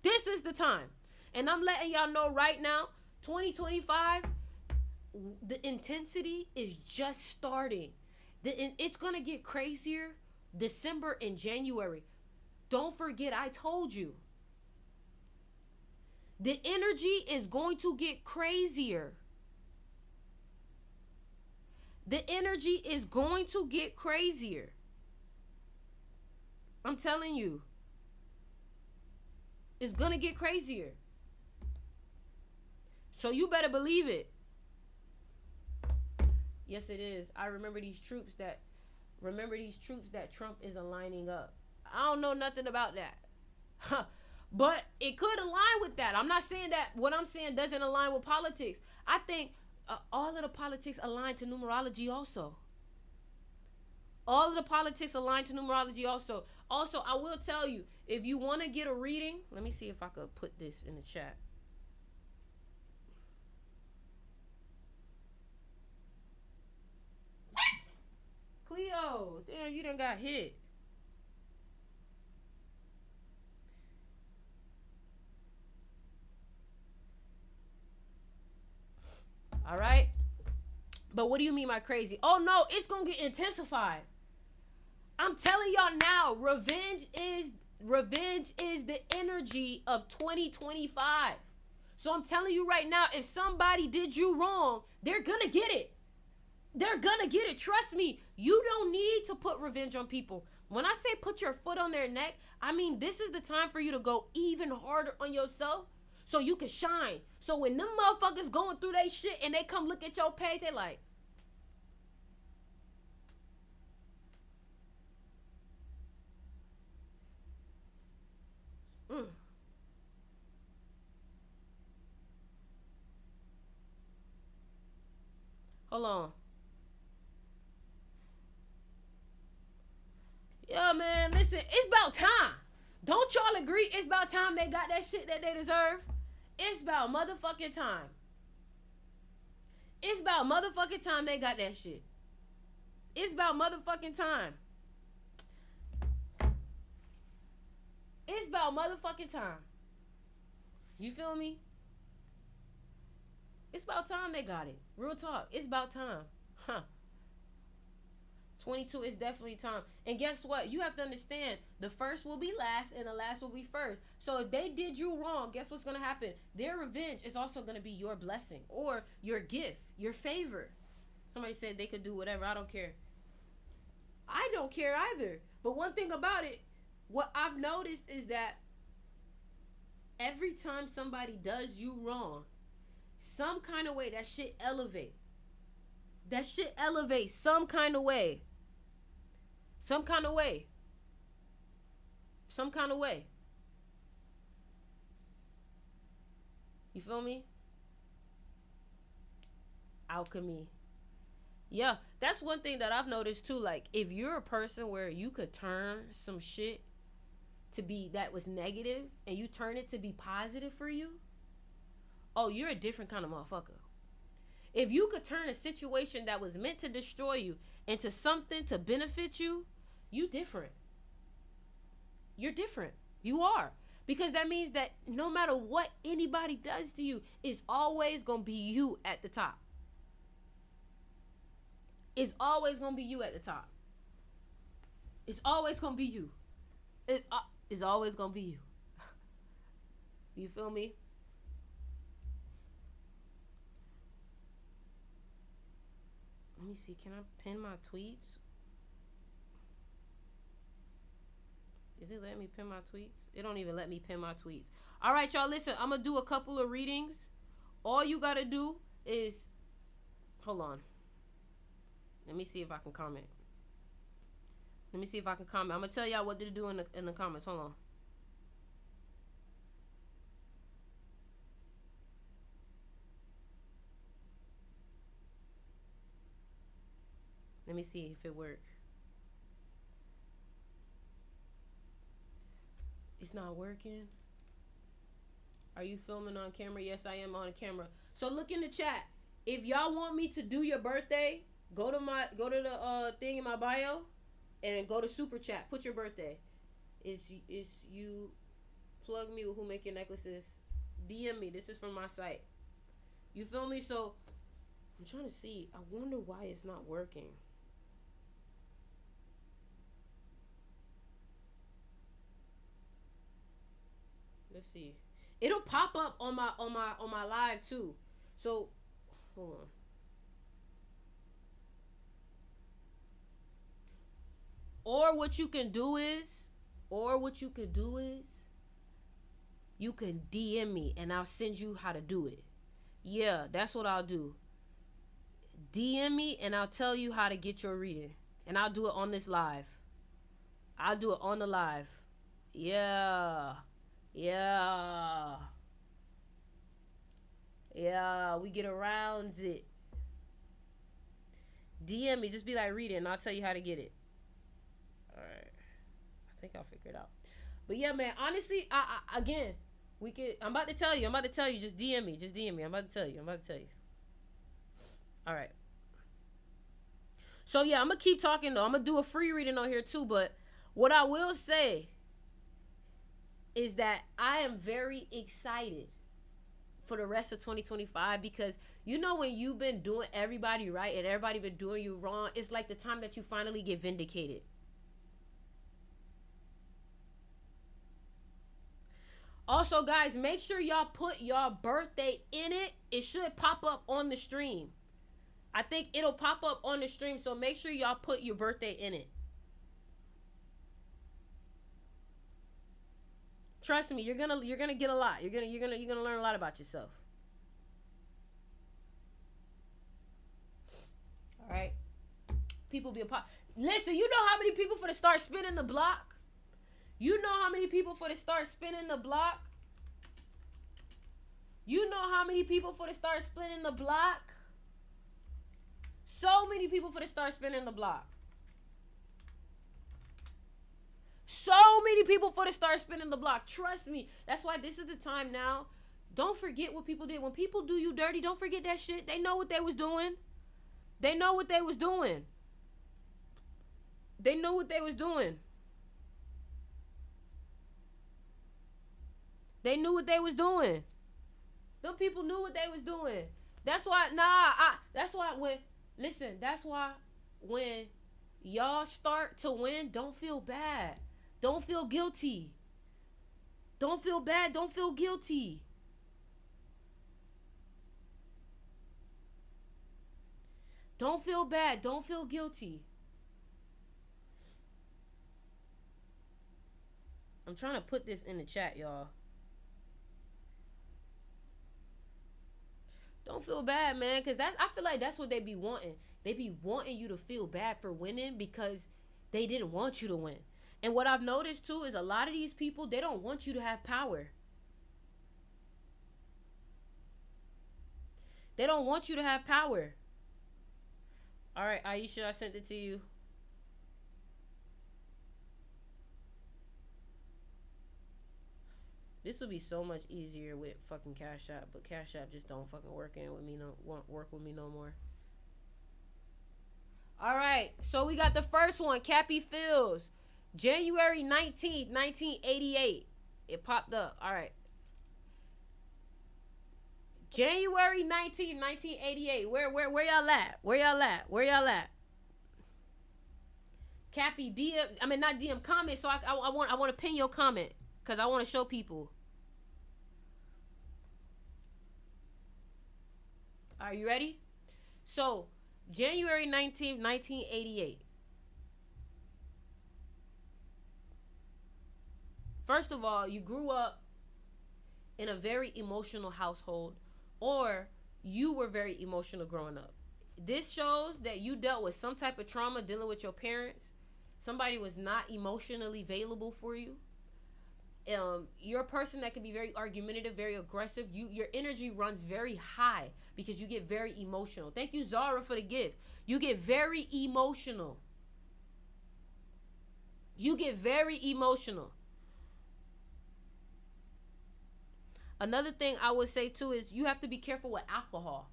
This is the time. And I'm letting y'all know right now, 2025, the intensity is just starting. It's going to get crazier December and January. Don't forget, I told you. The energy is going to get crazier. The energy is going to get crazier. I'm telling you. It's gonna get crazier. So you better believe it. Yes, it is. I remember these troops that Trump is aligning up. I don't know nothing about that. But it could align with that. I'm not saying that what I'm saying doesn't align with politics. I think all of the politics align to numerology also. All of the politics align to numerology also. Also, I will tell you, if you want to get a reading, let me see if I could put this in the chat. Cleo, damn, you done got hit. All right? But what do you mean by crazy? Oh no, it's gonna get intensified. I'm telling y'all now, revenge is the energy of 2025. So I'm telling you right now, if somebody did you wrong, they're gonna get it. They're gonna get it. Trust me. You don't need to put revenge on people. When I say put your foot on their neck, I mean this is the time for you to go even harder on yourself so you can shine. So when them motherfuckers going through their shit and they come look at your page, they like, hold on. Yeah, man, listen, it's about time. Don't y'all agree it's about time they got that shit that they deserve? It's about motherfucking time. It's about motherfucking time they got that shit. It's about motherfucking time. It's about motherfucking time. You feel me? It's about time they got it. Real talk. It's about time. Huh. 22 is definitely time. And guess what? You have to understand, the first will be last and the last will be first. So if they did you wrong, guess what's going to happen? Their revenge is also going to be your blessing or your gift, your favor. Somebody said they could do whatever. I don't care. I don't care either. But one thing about it, what I've noticed is that every time somebody does you wrong, some kind of way that shit elevate. That shit elevates some kind of way. Some kind of way. Some kind of way. You feel me? Alchemy. Yeah, that's one thing that I've noticed too. Like, if you're a person where you could turn some shit to be that was negative and you turn it to be positive for you, oh, you're a different kind of motherfucker. If you could turn a situation that was meant to destroy you into something to benefit you, you different. You're different. You are. Because that means that no matter what anybody does to you, it's always going to be you at the top. It's always going to be you at the top. It's always going to be you. It's always going to be you. You feel me? Let me see. Can I pin my tweets? Is it letting me pin my tweets? It don't even let me pin my tweets. All right, y'all, listen. I'm going to do a couple of readings. All you got to do is... Hold on. Let me see if I can comment. Let me see if I can comment. I'm going to tell y'all what to do in the comments. Hold on. Let me see if it works. It's not working. Are you filming on camera? Yes, I am on camera. So look in the chat. If y'all want me to do your birthday, go to the thing in my bio and go to super chat. Put your birthday. It's you. Plug me with Who Make Your Necklaces. DM me. This is from my site. You feel me? So I'm trying to see. I wonder why it's not working. Let's see. It'll pop up on my live too. So hold on. Or what you can do is you can DM me and I'll send you how to do it. Yeah, that's what I'll do. DM me and I'll tell you how to get your reading. And I'll do it on this live. I'll do it on the live. Yeah. Yeah. Yeah. We get around it. DM me. Just be like, read it, and I'll tell you how to get it. All right. I think I'll figure it out. But yeah, man. Honestly, again, we could. I'm about to tell you. Just DM me. I'm about to tell you. All right. So yeah, I'm gonna keep talking though. I'm gonna do a free reading on here too. But what I will say is that I am very excited for the rest of 2025, because you know when you've been doing everybody right and everybody been doing you wrong, it's like the time that you finally get vindicated. Also, guys, make sure y'all put your birthday in it. It should pop up on the stream. I think it'll pop up on the stream, so make sure y'all put your birthday in it. Trust me, you're gonna get a lot. You're gonna learn a lot about yourself. All right. People be a part. Listen, you know how many people for to start spinning the block? You know how many people for to start spinning the block? You know how many people for to start spinning the block? So many people for to start spinning the block. So many people for to start spinning the block. Trust me. That's why this is the time now. Don't forget what people did. When people do you dirty, don't forget that shit. They know what they was doing. They know what they was doing. They know what they was doing. They knew what they was doing. Them people knew what they was doing. That's why, that's why when y'all start to win, don't feel bad. Don't feel guilty. Don't feel bad. Don't feel guilty. Don't feel bad. Don't feel guilty. I'm trying to put this in the chat, y'all. Don't feel bad, man, because I feel like that's what they be wanting. They be wanting you to feel bad for winning because they didn't want you to win. And what I've noticed too is a lot of these people, they don't want you to have power. They don't want you to have power. All right, Aisha, I sent it to you. This would be so much easier with fucking Cash App, but Cash App just don't fucking work with me no more. All right, so we got the first one, Cappy Fields, January 19th, 1988. It popped up. All right. January 19th, 1988. Where y'all at? Where y'all at? Cappy, not DM, comment, so I want to pin your comment because I want to show people. Are you ready? So, January 19th, 1988. First of all, you grew up in a very emotional household, or you were very emotional growing up. This shows that you dealt with some type of trauma dealing with your parents. Somebody was not emotionally available for you. You're a person that can be very argumentative, very aggressive. Your energy runs very high because you get very emotional. Thank you, Zara, for the gift. You get very emotional. You get very emotional. Another thing I would say too is you have to be careful with alcohol.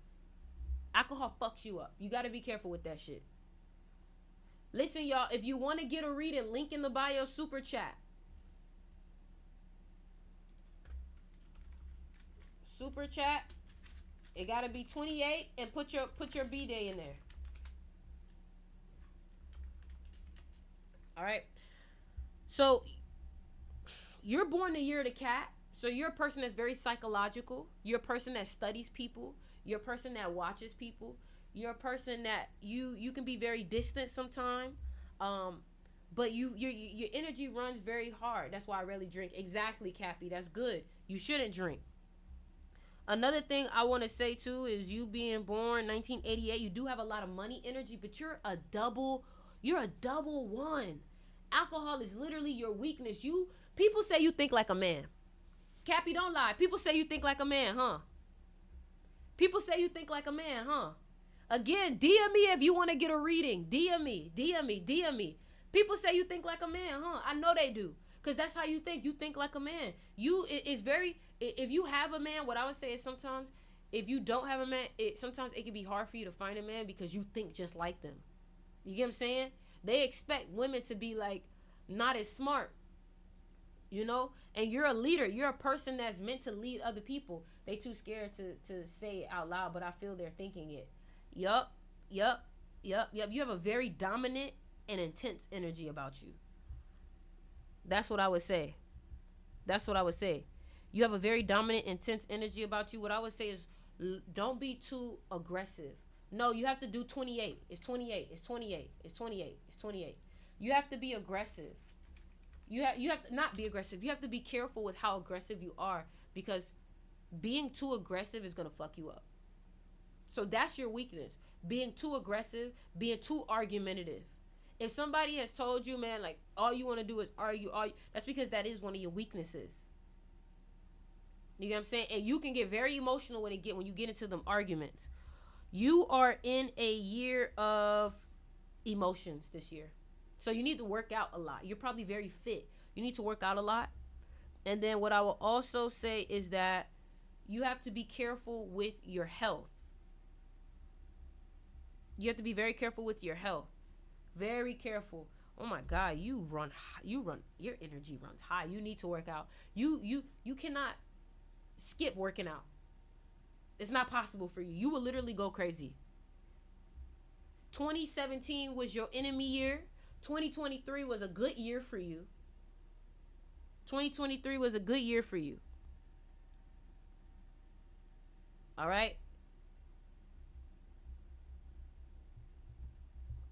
Alcohol fucks you up. You got to be careful with that shit. Listen, y'all, if you want to get a reading, link in the bio, super chat. Super chat. It got to be 28 and put your B-day in there. All right. So you're born the year of the cat. So you're a person that's very psychological. You're a person that studies people. You're a person that watches people. You're a person that you can be very distant sometimes. But your energy runs very hard. That's why I rarely drink. Exactly, Cappy. That's good. You shouldn't drink. Another thing I want to say too is you being born 1988, you do have a lot of money energy, but you're a double one. Alcohol is literally your weakness. People say you think like a man. Cappy, don't lie. People say you think like a man, huh? People say you think like a man, huh? Again, DM me if you want to get a reading. DM me. People say you think like a man, huh? I know they do. Because that's how you think. You think like a man. If you have a man, what I would say is sometimes, if you don't have a man, sometimes it can be hard for you to find a man because you think just like them. You get what I'm saying? They expect women to be like, not as smart. You know? And you're a leader. You're a person that's meant to lead other people. They too scared to say it out loud, but I feel they're thinking it. Yup. You have a very dominant and intense energy about you. That's what I would say. You have a very dominant, intense energy about you. What I would say is don't be too aggressive. No, you have to do 28. It's 28. You have to be aggressive. You have to not be aggressive. You have to be careful with how aggressive you are, because being too aggressive is going to fuck you up. So that's your weakness. Being too aggressive, being too argumentative. If somebody has told you, man, like, all you want to do is argue, that's because that is one of your weaknesses. You know what I'm saying? And you can get very emotional when you get into them arguments. You are in a year of emotions this year. So you need to work out a lot. You're probably very fit. You need to work out a lot. And then what I will also say is that you have to be careful with your health. You have to be very careful with your health. Very careful. Oh my God, your energy runs high. You need to work out. You cannot skip working out. It's not possible for you. You will literally go crazy. 2017 was your enemy year. 2023 was a good year for you. 2023 was a good year for you. All right?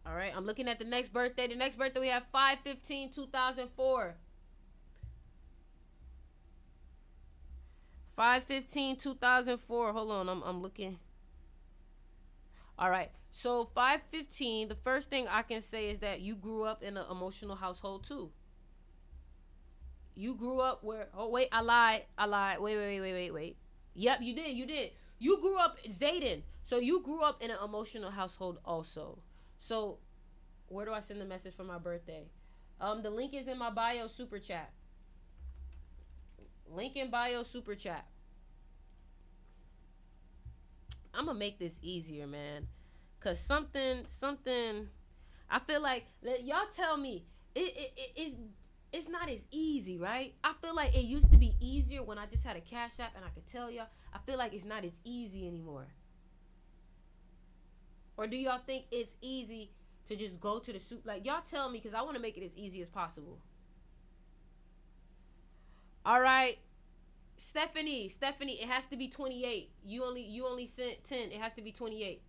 All right, I'm looking at the next birthday. The next birthday we have 5/15/2004. 5/15/2004. Hold on, I'm looking. All right, so 5/15. The first thing I can say is that you grew up in an emotional household too. You grew up where? Oh wait, I lied. Wait. Yep, you did. You grew up, Zayden. So you grew up in an emotional household also. So, where do I send the message for my birthday? The link is in my bio super chat. Link in bio super chat. I'm gonna make this easier, man. Cause something. I feel like y'all tell me it's not as easy, right? I feel like it used to be easier when I just had a Cash App and I could tell y'all. I feel like it's not as easy anymore. Or do y'all think it's easy to just go to the soup? Like, y'all tell me, because I want to make it as easy as possible. All right. Stephanie, it has to be 28. You only sent 10. It has to be 28.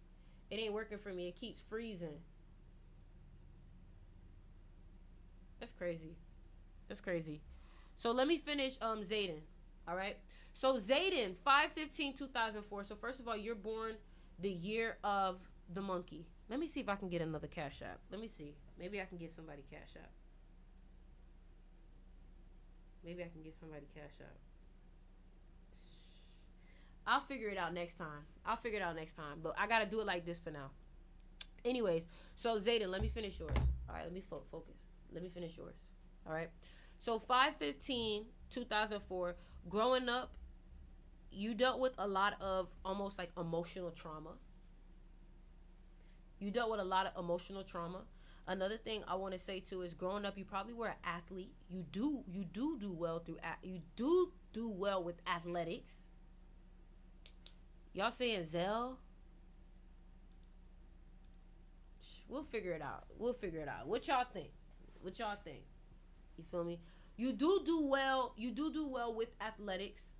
It ain't working for me. It keeps freezing. That's crazy. So let me finish Zayden. All right. So Zayden, 5/15/2004. So first of all, you're born the year of the monkey. Let me see if I can get another Cash App. Let me see. Maybe I can get somebody Cash App. I'll figure it out next time. But I got to do it like this for now. Anyways, so Zayden, let me finish yours. All right, let me focus. Let me finish yours. All right. So 5/15/2004, growing up, you dealt with a lot of almost like emotional trauma. Another thing I want to say too is, growing up, you probably were an athlete. You do well with athletics. Y'all saying Zell? We'll figure it out. What y'all think? You feel me? You do well with athletics.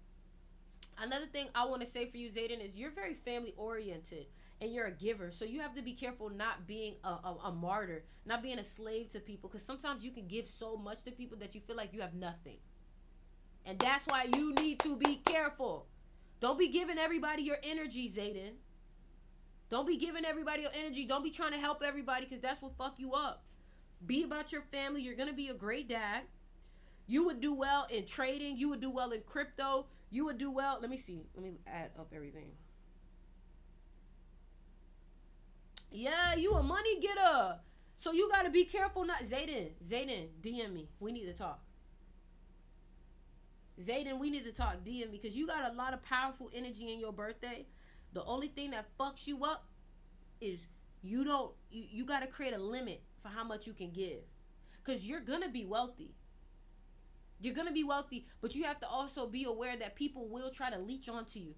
Another thing I want to say for you, Zayden, is you're very family oriented and you're a giver. So you have to be careful not being a martyr, not being a slave to people, because sometimes you can give so much to people that you feel like you have nothing. And that's why you need to be careful. Don't be giving everybody your energy, Zayden. Don't be giving everybody your energy. Don't be trying to help everybody, because that's what fuck you up. Be about your family. You're going to be a great dad. You would do well in trading. You would do well in crypto. You would do well. Let me see. Let me add up everything. Yeah, you a money getter. So you got to be careful. Not Zayden, DM me. We need to talk. Zayden, we need to talk. DM me, because you got a lot of powerful energy in your birthday. The only thing that fucks you up is you got to create a limit for how much you can give, because you're going to be wealthy. You're going to be wealthy, but you have to also be aware that people will try to leech onto you.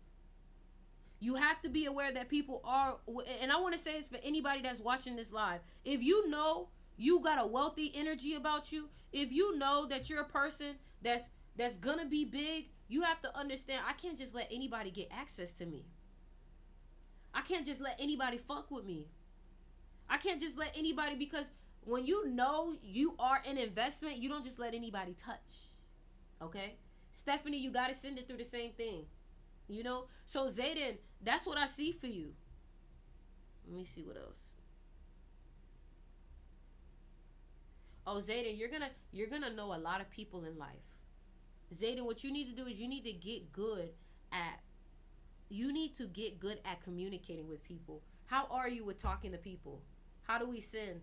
You have to be aware that people are, and I want to say this for anybody that's watching this live. If you know you got a wealthy energy about you, if you know that you're a person that's going to be big, you have to understand, I can't just let anybody get access to me. I can't just let anybody fuck with me. I can't just let anybody, because when you know you are an investment, you don't just let anybody touch. Okay? Stephanie, you got to send it through the same thing. You know? So, Zayden, that's what I see for you. Let me see what else. Oh, Zayden, you're gonna know a lot of people in life. Zayden, what you need to do is you need to get good at communicating with people. How are you with talking to people? How do we send?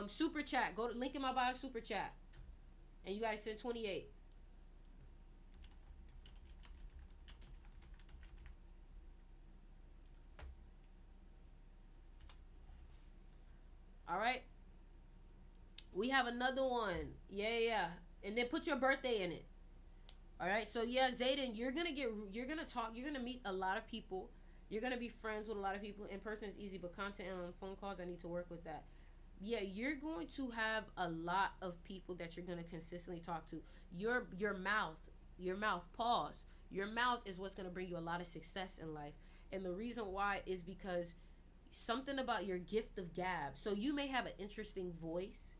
Super chat. Go to link in my bio, super chat. And you guys send 28. All right. We have another one. Yeah. And then put your birthday in it. All right. So yeah, Zayden, you're gonna talk. You're gonna meet a lot of people. You're gonna be friends with a lot of people. In person is easy, but content and on phone calls, I need to work with that. Yeah, you're going to have a lot of people that you're gonna consistently talk to. Your mouth. Pause. Your mouth is what's gonna bring you a lot of success in life, and the reason why is because something about your gift of gab. So you may have an interesting voice.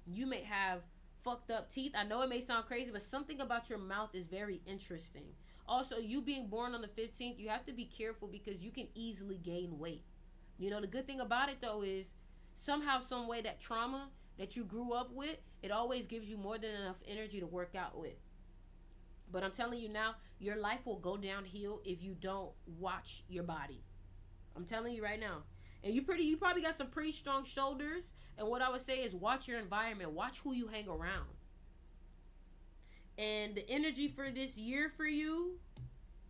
You may have fucked up teeth. I know it may sound crazy, but something about your mouth is very interesting. Also, you being born on the 15th, you have to be careful because you can easily gain weight. You know, the good thing about it though is somehow, some way, that trauma that you grew up with, it always gives you more than enough energy to work out with. But I'm telling you now, your life will go downhill if you don't watch your body. I'm telling you right now. And you probably got some pretty strong shoulders. And what I would say is watch your environment. Watch who you hang around. And the energy for this year for you,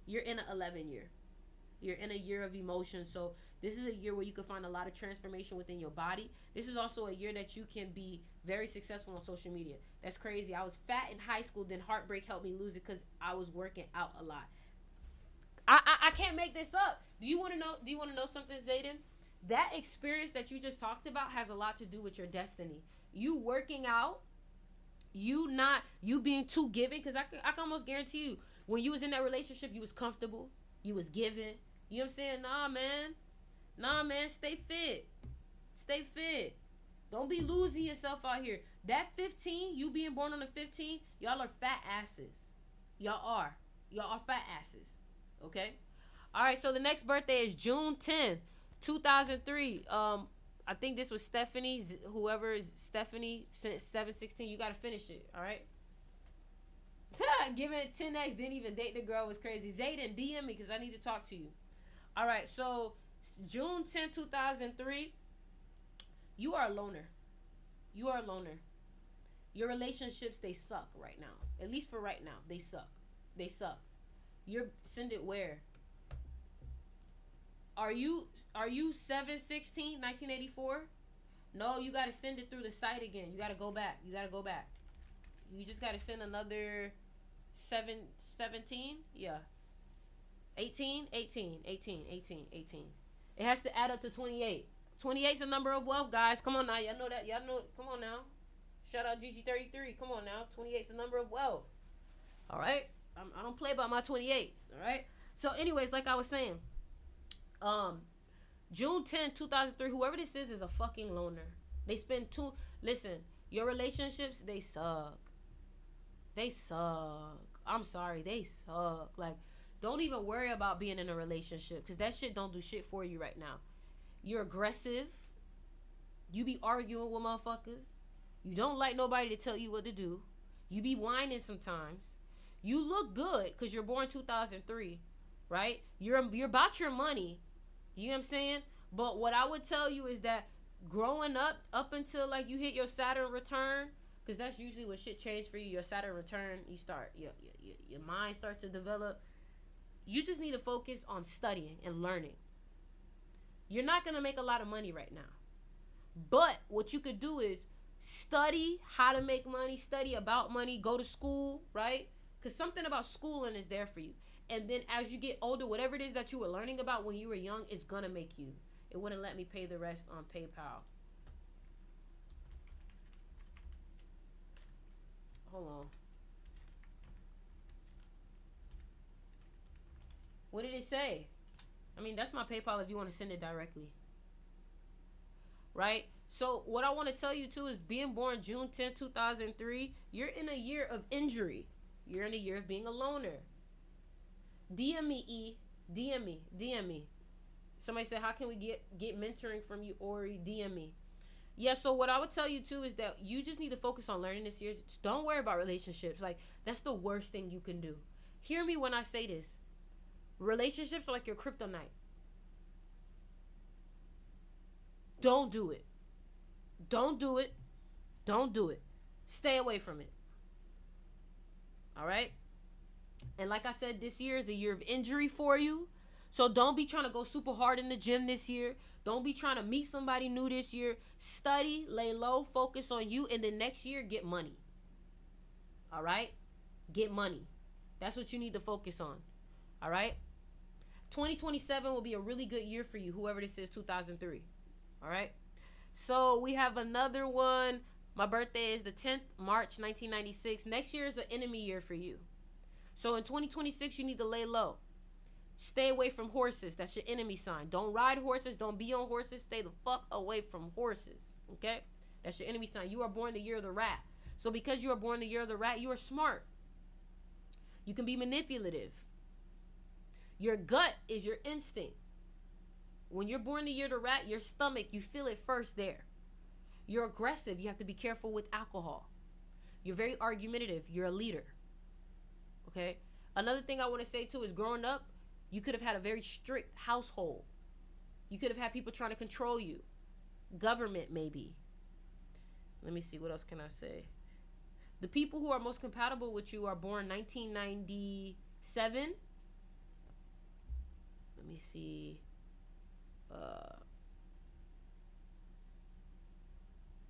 you're in an 11 year. You're in a year of emotion. So this is a year where you can find a lot of transformation within your body. This is also a year that you can be very successful on social media. That's crazy. I was fat in high school. Then heartbreak helped me lose it because I was working out a lot. I can't make this up. Do you want to know something, Zayden? That experience that you just talked about has a lot to do with your destiny. You working out, you being too giving, because I can almost guarantee you, when you was in that relationship, you was comfortable, you was giving. You know what I'm saying? Nah, man, stay fit. Don't be losing yourself out here. That 15, you being born on the 15, y'all are fat asses. Y'all are fat asses. Okay? All right, so the next birthday is June 10th. 2003. I think this was Stephanie. Whoever is Stephanie, 716. You gotta finish it. All right. Giving 10x, didn't even date the girl, was crazy. Zayden, DM me because I need to talk to you. All right. So June 10, 2003. You are a loner. Your relationships, they suck right now. At least for right now, they suck. Send it where? Are you 7/16, 1984? No, you gotta send it through the site again. You gotta go back. You just gotta send another 17. Yeah. 18. It has to add up to 28. 28 is a number of wealth, guys. Come on now, y'all know that. Come on now. Shout out GG33. Come on now. 28 is a number of wealth. All right. I don't play about my 28s. All right. So, anyways, like I was saying. June 10, 2003, whoever this is a fucking loner. They spend listen, your relationships, they suck. I'm sorry, they suck. Like, Don't even worry about being in a relationship because that shit don't do shit for you right now. You're aggressive. You be arguing with motherfuckers. You don't like nobody to tell you what to do. You be whining sometimes. You look good because you're born 2003, right? You're about your money. You know what I'm saying? But what I would tell you is that growing up until like you hit your Saturn return, because that's usually when shit changed for you. Your Saturn return, you start your mind starts to develop. You just need to focus on studying and learning. You're not gonna make a lot of money right now, but what you could do is study how to make money, study about money, go to school, right? Because something about schooling is there for you. And then as you get older, whatever it is that you were learning about when you were young, it's gonna make you. It wouldn't let me pay the rest on PayPal. Hold on. What did it say? I mean, that's my PayPal if you want to send it directly. Right? So what I want to tell you too is being born June 10, 2003, you're in a year of injury. You're in a year of being a loner. DM me, E. DM me. Somebody said, how can we get mentoring from you, Ori? DM me. Yeah, so what I would tell you too is that you just need to focus on learning this year. Just don't worry about relationships. Like, that's the worst thing you can do. Hear me when I say this. Relationships are like your kryptonite. Don't do it. Don't do it. Don't do it. Stay away from it. All right? And like I said, this year is a year of injury for you. So don't be trying to go super hard in the gym this year. Don't be trying to meet somebody new this year. Study, lay low, focus on you, and then next year, get money. All right? Get money. That's what you need to focus on. All right? 2027 will be a really good year for you, whoever this is, 2003. All right? So we have another one. My birthday is the 10th, March 1996. Next year is an enemy year for you. So in 2026, you need to lay low. Stay away from horses. That's your enemy sign. Don't ride horses. Don't be on horses. Stay the fuck away from horses. Okay? That's your enemy sign. You are born the year of the rat. So because you are born the year of the rat, you are smart. You can be manipulative. Your gut is your instinct. When you're born the year of the rat, your stomach, you feel it first there. You're aggressive. You have to be careful with alcohol. You're very argumentative. You're a leader. Okay? Another thing I want to say too is growing up, you could have had a very strict household. You could have had people trying to control you. Government, maybe. Let me see. What else can I say? The people who are most compatible with you are born 1997. Let me see.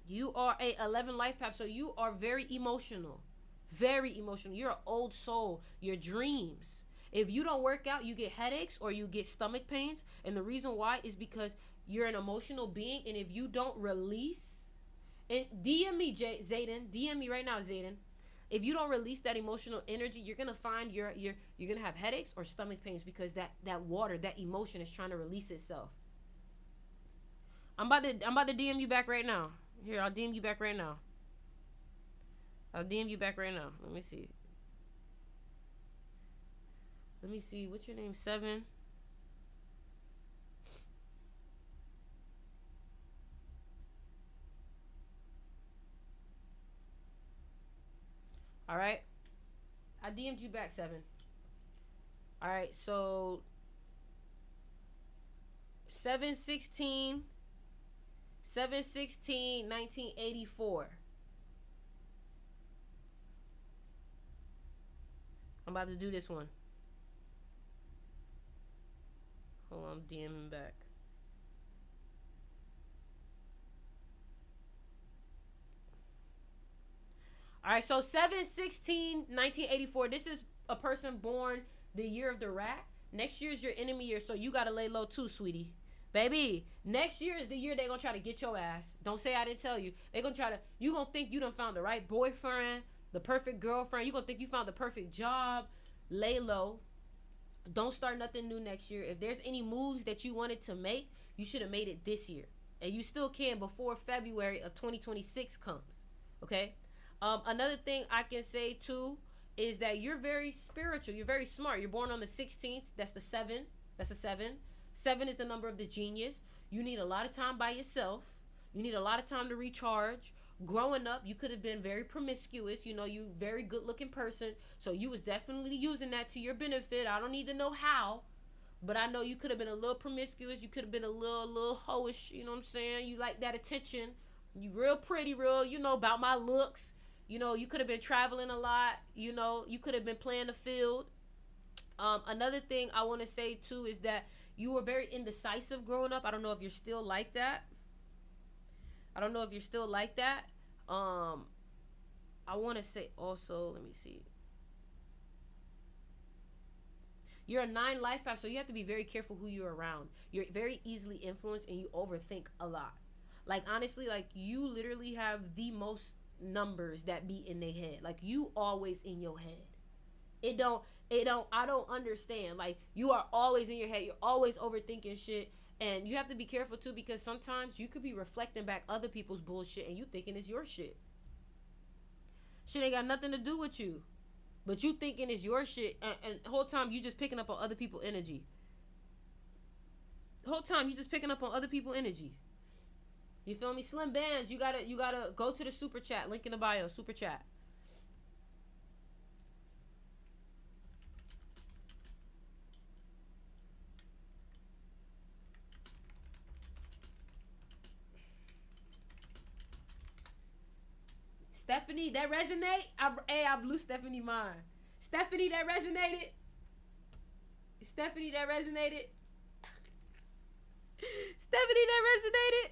You are a 11 life path, so you are very emotional. Very emotional. You're an old soul. Your dreams. If you don't work out, you get headaches or you get stomach pains. And the reason why is because you're an emotional being. And if you don't release, and DM me, Zayden. DM me right now, Zayden. If you don't release that emotional energy, you're gonna find you're gonna have headaches or stomach pains because that water, that emotion is trying to release itself. I'm about to DM you back right now. Here, I'll DM you back right now. I'll DM you back right now. Let me see. Let me see. What's your name? 7. All right. I DM'd you back, 7. All right. So 7/16, 1984. I'm about to do this one. Hold on, I'm DMing back. All right, so 7/16/1984. This is a person born the year of the rat. Next year is your enemy year, so you gotta lay low too, sweetie. Baby, next year is the year they're gonna try to get your ass. Don't say I didn't tell you. They're gonna try to, you gonna think you done found the right boyfriend, the perfect girlfriend. You gonna think you found the perfect job. Lay low. Don't start nothing new next year. If there's any moves that you wanted to make, you should have made it this year. And you still can before February of 2026 comes. Okay? Another thing I can say too is that you're very spiritual. You're very smart. You're born on the 16th. That's the 7. That's a 7. 7 is the number of the genius. You need a lot of time by yourself. You need a lot of time to recharge. Growing up, you could have been very promiscuous. You know, you very good looking person. So you was definitely using that to your benefit. I don't need to know how. But I know you could have been a little promiscuous. You could have been a little hoish. You know what I'm saying? You like that attention. You real pretty, real, about my looks. You could have been traveling a lot. You could have been playing the field. Another thing I want to say, too, is that you were very indecisive growing up. I don't know if you're still like that. I want to say also, let me see. You're a 9 life path, so you have to be very careful who you're around. You're very easily influenced and you overthink a lot. Like, honestly, like, you literally have the most numbers that be in their head. Like, you always in your head. I don't understand. Like, you are always in your head. You're always overthinking shit. And you have to be careful, too, because sometimes you could be reflecting back other people's bullshit and you thinking it's your shit. Shit ain't got nothing to do with you. But you thinking it's your shit, and the whole time you just picking up on other people's energy. The whole time you just picking up on other people's energy. You feel me? Slim Bands, you gotta go to the super chat. Link in the bio, super chat. Stephanie, that resonate? I blew Stephanie mind. Stephanie, that resonated? Stephanie, that resonated? Stephanie, that resonated?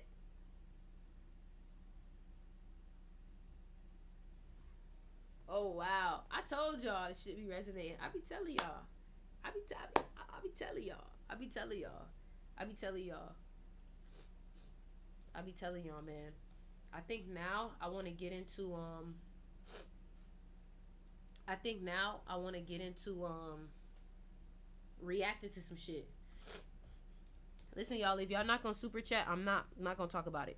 Oh, wow. I told y'all it should be resonating. I be telling y'all. I be telling y'all, man. I think now I want to get into reacting to some shit. Listen, y'all, if y'all not gonna super chat, I'm not gonna talk about it.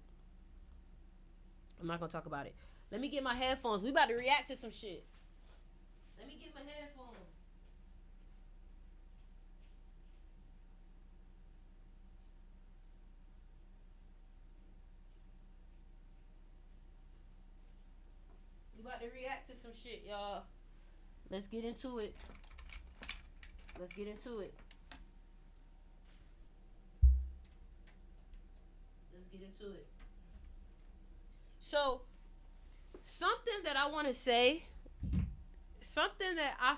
Let me get my headphones. We about to react to some shit. Let me get my headphones. About to react to some shit, y'all. Let's get into it. So, something that I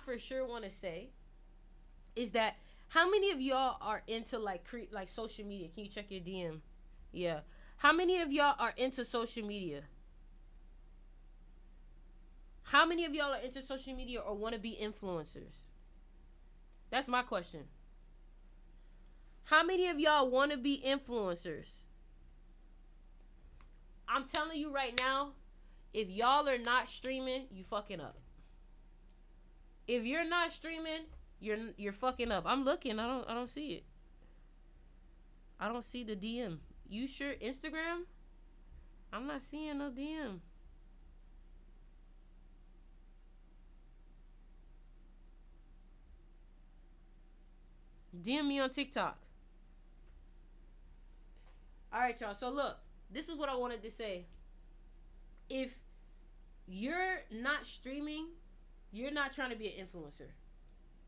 for sure want to say is that how many of y'all are into like social media? Can you check your DM? Yeah. How many of y'all are into social media? How many of y'all are into social media or want to be influencers? That's my question. How many of y'all want to be influencers? I'm telling you right now, if y'all are not streaming, you fucking up. If you're not streaming, you're fucking up. I'm looking. I don't see it. I don't see the DM. You sure Instagram? I'm not seeing no DM. DM me on TikTok. Alright, y'all. So look, this is what I wanted to say. If you're not streaming, you're not trying to be an influencer.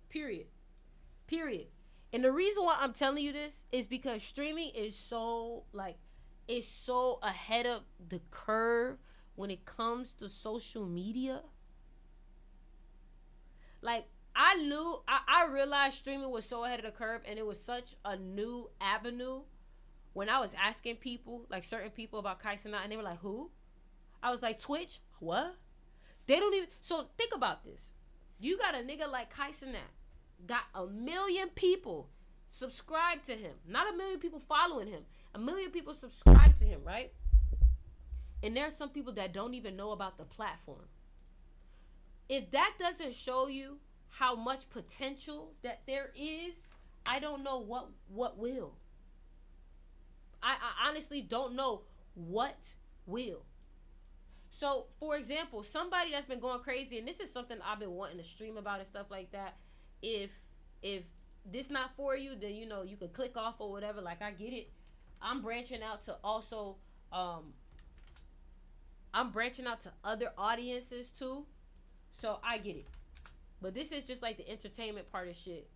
Period. And the reason why I'm telling you this is because streaming is so ahead of the curve when it comes to social media. Like, I realized streaming was so ahead of the curve and it was such a new avenue when I was asking people, like certain people about Kai Cenat, and they were like, who? I was like, Twitch? What? They don't even, so think about this. You got a nigga like Kai Cenat, got 1 million people subscribed to him. Not 1 million people following him. 1 million people subscribed to him, right? And there are some people that don't even know about the platform. If that doesn't show you how much potential that there is, I don't know what will. I honestly don't know what will. So, for example, somebody that's been going crazy, and this is something I've been wanting to stream about and stuff like that. If this not for you, then you know you could click off or whatever. Like, I get it. I'm branching out to also I'm branching out to other audiences too. So I get it. But this is just like the entertainment part of shit.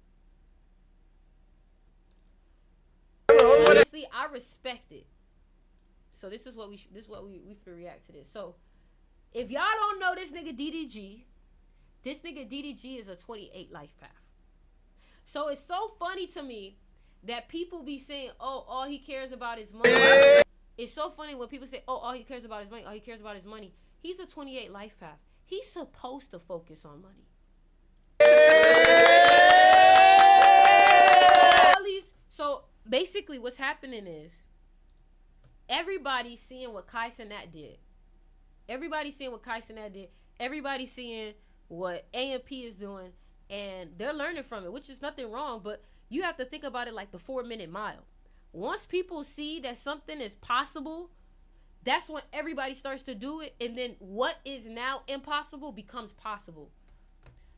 Honestly, I respect it. So this is what we should react to this. So if y'all don't know this nigga DDG, this nigga DDG is a 28 life path. So it's so funny to me that people be saying, oh, all he cares about is money. It's so funny when people say, oh, all he cares about is money. All he cares about is money. He's a 28 life path. He's supposed to focus on money. So basically what's happening is everybody's seeing what Kai Cenat did. Everybody's seeing what Kai Cenat did. Everybody's seeing what AMP is doing. And they're learning from it, which is nothing wrong. But you have to think about it like the 4-minute mile. Once people see that something is possible, that's when everybody starts to do it. And then what is now impossible becomes possible.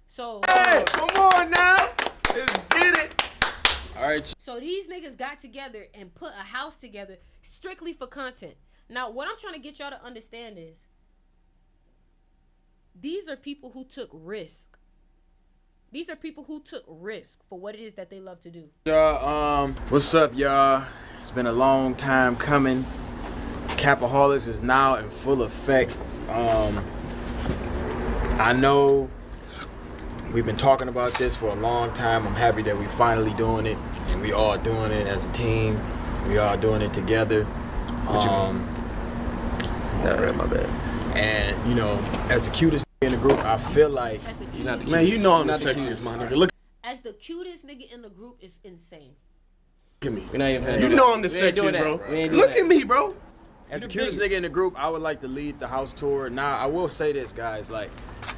So, hey, come on now. Let's get it. All right. So these niggas got together and put a house together strictly for content. Now, what I'm trying to get y'all to understand is these are people who took risk. These are people who took risk for what it is that they love to do. What's up, y'all? It's been a long time coming. Capaholics is now in full effect. I know we've been talking about this for a long time. I'm happy that we finally doing it, and we all doing it as a team. We all doing it together. What you mean? Right, my bad. And you know, as the cutest in the group, I feel like man, you know I'm the sexiest, my nigga. Look as the cutest nigga in the group is insane. at me. We're not even You know I'm the sexiest, bro. Look at me, bro. as the cutest nigga in the group, I would like to lead the house tour. Now, I will say this, guys, like,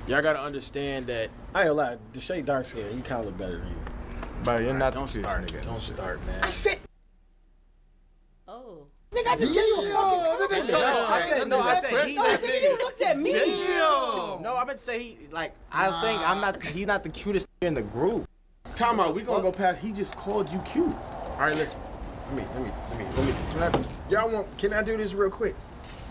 y'all gotta understand that. I ain't gonna lie, Deshae dark skin, you kind of look better than you. Bro, you're not Don't the cutest start, nigga. don't start, man. I said, Oh. nigga, I just gave you a fucking I said he. Nigga, You looked at me. Damn. No, I meant to say he, like, I was saying he's not the cutest in the group. Time out. We gonna go past. He just called you cute. All right, listen. Can I do this real quick?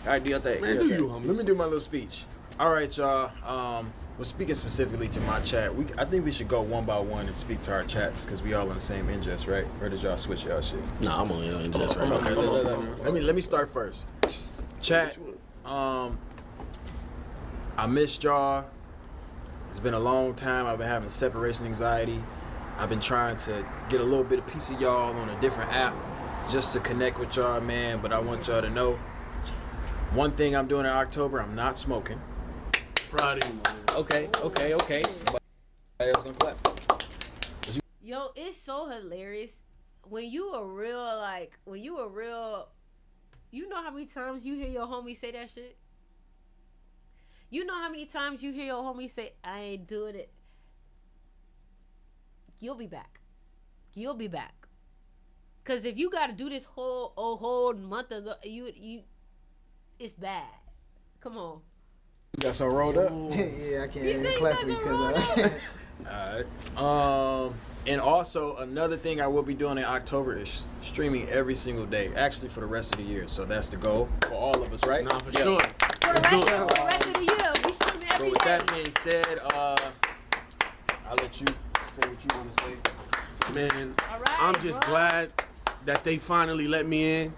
All right, do your thing. Man, do you, homie? Let me do my little speech. All right, y'all. We're speaking specifically to my chat. I think we should go one by one and speak to our chats because we all on the same ingest, right? Or did y'all switch y'all shit? Nah, I'm on your ingest right Okay, now. let me start first. Chat. I missed y'all. It's been a long time. I've been having separation anxiety. I've been trying to get a little bit of piece of y'all on a different app just to connect with y'all, man. But I want y'all to know one thing I'm doing in October, I'm not smoking. Proud of you, man. Okay. Everybody else gonna clap. Yo, it's so hilarious. When you a real, you know how many times you hear your homie say that shit? You know how many times you hear your homie say, I ain't doing it. You'll be back. Cause if you gotta do this whole month of it's bad. Come on. You got some rolled up? Yeah, I can't You even say clap you for you got because Alright. And also another thing I will be doing in October is streaming every single day. Actually for the rest of the year. So that's the goal for all of us, right? Nah, for sure. For the rest of the year, we stream So every with day. that being said, I'll let you say what you want to say. Man, All right, I'm just bro. glad that they finally let me in.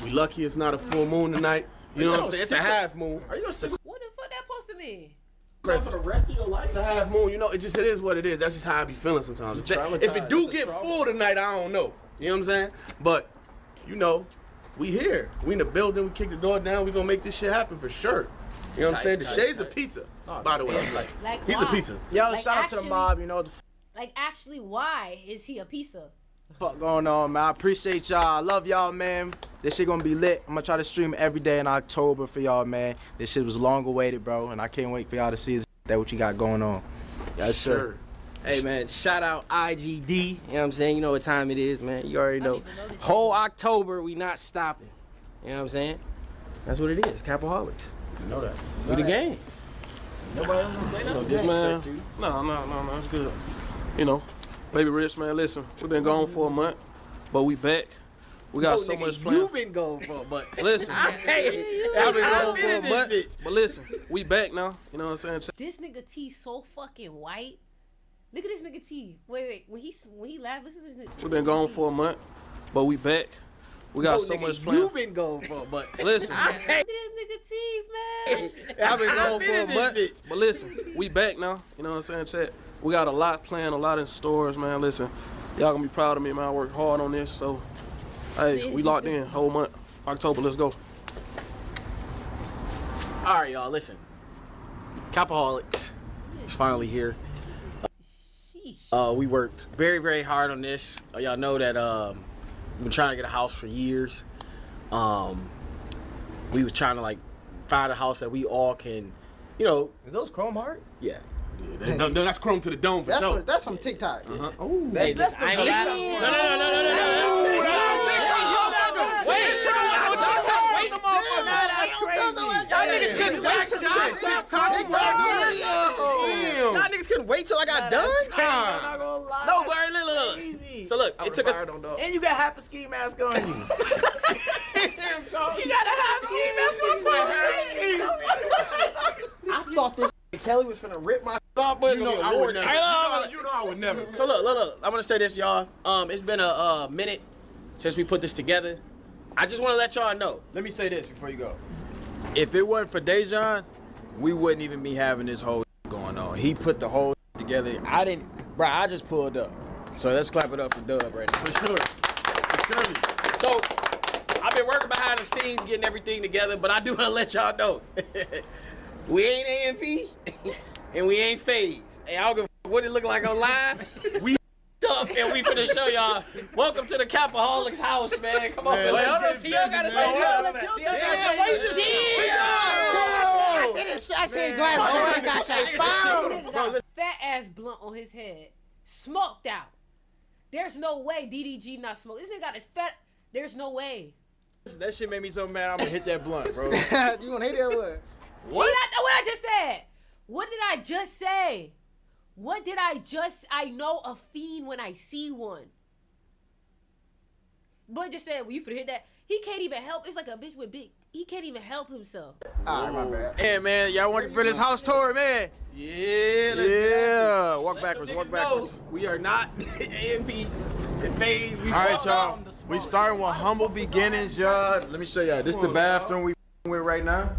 We lucky it's not a full moon tonight. You know what I'm saying? It's a half moon. Are you gonna stick What the fuck that supposed to mean? For the rest of your life? It's a half moon. You know, it is what it is. That's just how I be feeling sometimes. If it do get full tonight, I don't know. You know what I'm saying? But, you know, we here. We in the building. We kick the door down. We gonna make this shit happen for sure. You know what I'm saying? The Shay's a pizza. By the way, Like he's why? a pizza. Yo, Like, shout out to the actually- mob, you know what the Like actually, why is he a pizza? fuck going on, man. I appreciate y'all. I love y'all, man. This shit gonna be lit. I'm gonna try to stream every day in October for y'all, man. This shit was long awaited, bro, and I can't wait for y'all to see that what you got going on. Yes, sir. Hey man, shout out IGD. You know what I'm saying? You know what time it is, man. You already know. even know this Whole October we not stopping. You know what I'm saying? That's what it is. Capaholics. You know that. We the game. Nobody else gonna say that. Man, no, it's good. You know, Baby Rich, man, listen, we've been gone for a month, but we back. We got so much planned. You been gone for a month. Listen, I've been gone for a month, but listen, we back now. You know what I'm saying? This nigga T so fucking white. Look at this nigga T. Wait. When he laughed, listen to this. We've been gone for a month, but we back. We got so much planned. You been gone for a month. Listen, Look at this nigga T, man. I've been gone for a month, but listen, we back now. You know what I'm saying, chat? We got a lot planned, a lot in stores, man. Listen, y'all gonna be proud of me, man. I worked hard on this, so hey, we locked in whole month. October, let's go. All right, y'all, listen. Capaholics is finally here. We worked very, very hard on this. Y'all know that we've been trying to get a house for years. We was trying to like find a house that we all can, you know. Is those Chrome Heart? Yeah. No, that's Chrome to the dome for sure. That's from TikTok. Oh, hey, that's the I ain't lying. Y'all niggas couldn't wait till y'all niggas couldn't wait till I got done. I'm not gonna lie. No, bro, look. So look, it took us. And you got half a ski mask on you. You got a half ski mask on. I thought this Kelly was finna rip my. You know I would never. You know I would never. So look. I'm gonna say this, y'all. It's been a minute since we put this together. I just want to let y'all know. Let me say this before you go. If it wasn't for Dejan, we wouldn't even be having this whole going on. He put the whole together. I just pulled up. So let's clap it up for Dub right now. For sure. So I've been working behind the scenes, getting everything together, but I do want to let y'all know. We ain't AMP and we ain't FaZe. Hey, I don't give a what it look like online. We up and we finna show y'all. Welcome to the Capaholics house, man. Come on, man. Wait, hold on, T.O. gotta say something. I said glass. Fat ass blunt on his head. Smoked out. There's no way DDG not smoke. This nigga got his fat. There's no way. That shit made me so mad. I'm gonna hit that blunt, bro. You wanna hit that what? What? See, what I just said. What did I just say? I know a fiend when I see one. Boy just said, well, you finna hit that. He can't even help. It's like a bitch with big. He can't even help himself. Alright, my bad. Yeah, man. Y'all want for this house tour, man? Yeah. Walk backwards. We are not AMP and FaZe. All right, y'all. We starting with humble beginnings, y'all. Let me show y'all. This is the bathroom we with right now.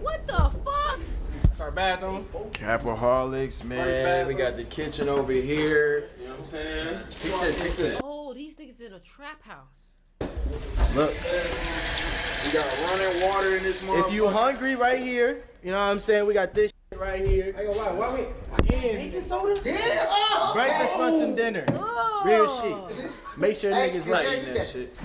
What the fuck? That's our bathroom. Capaholics, man. We got the kitchen over here. You know what I'm saying? Pick this. Oh, these niggas in a trap house. Look. We got running water in this motherfucker. If you hungry right here, you know what I'm saying? We got this shit right here. I ain't gonna lie, why we? Baking soda? Yeah. Oh, Breakfast, lunch, and dinner. Oh. Real shit. Make sure niggas Not right. eating that shit.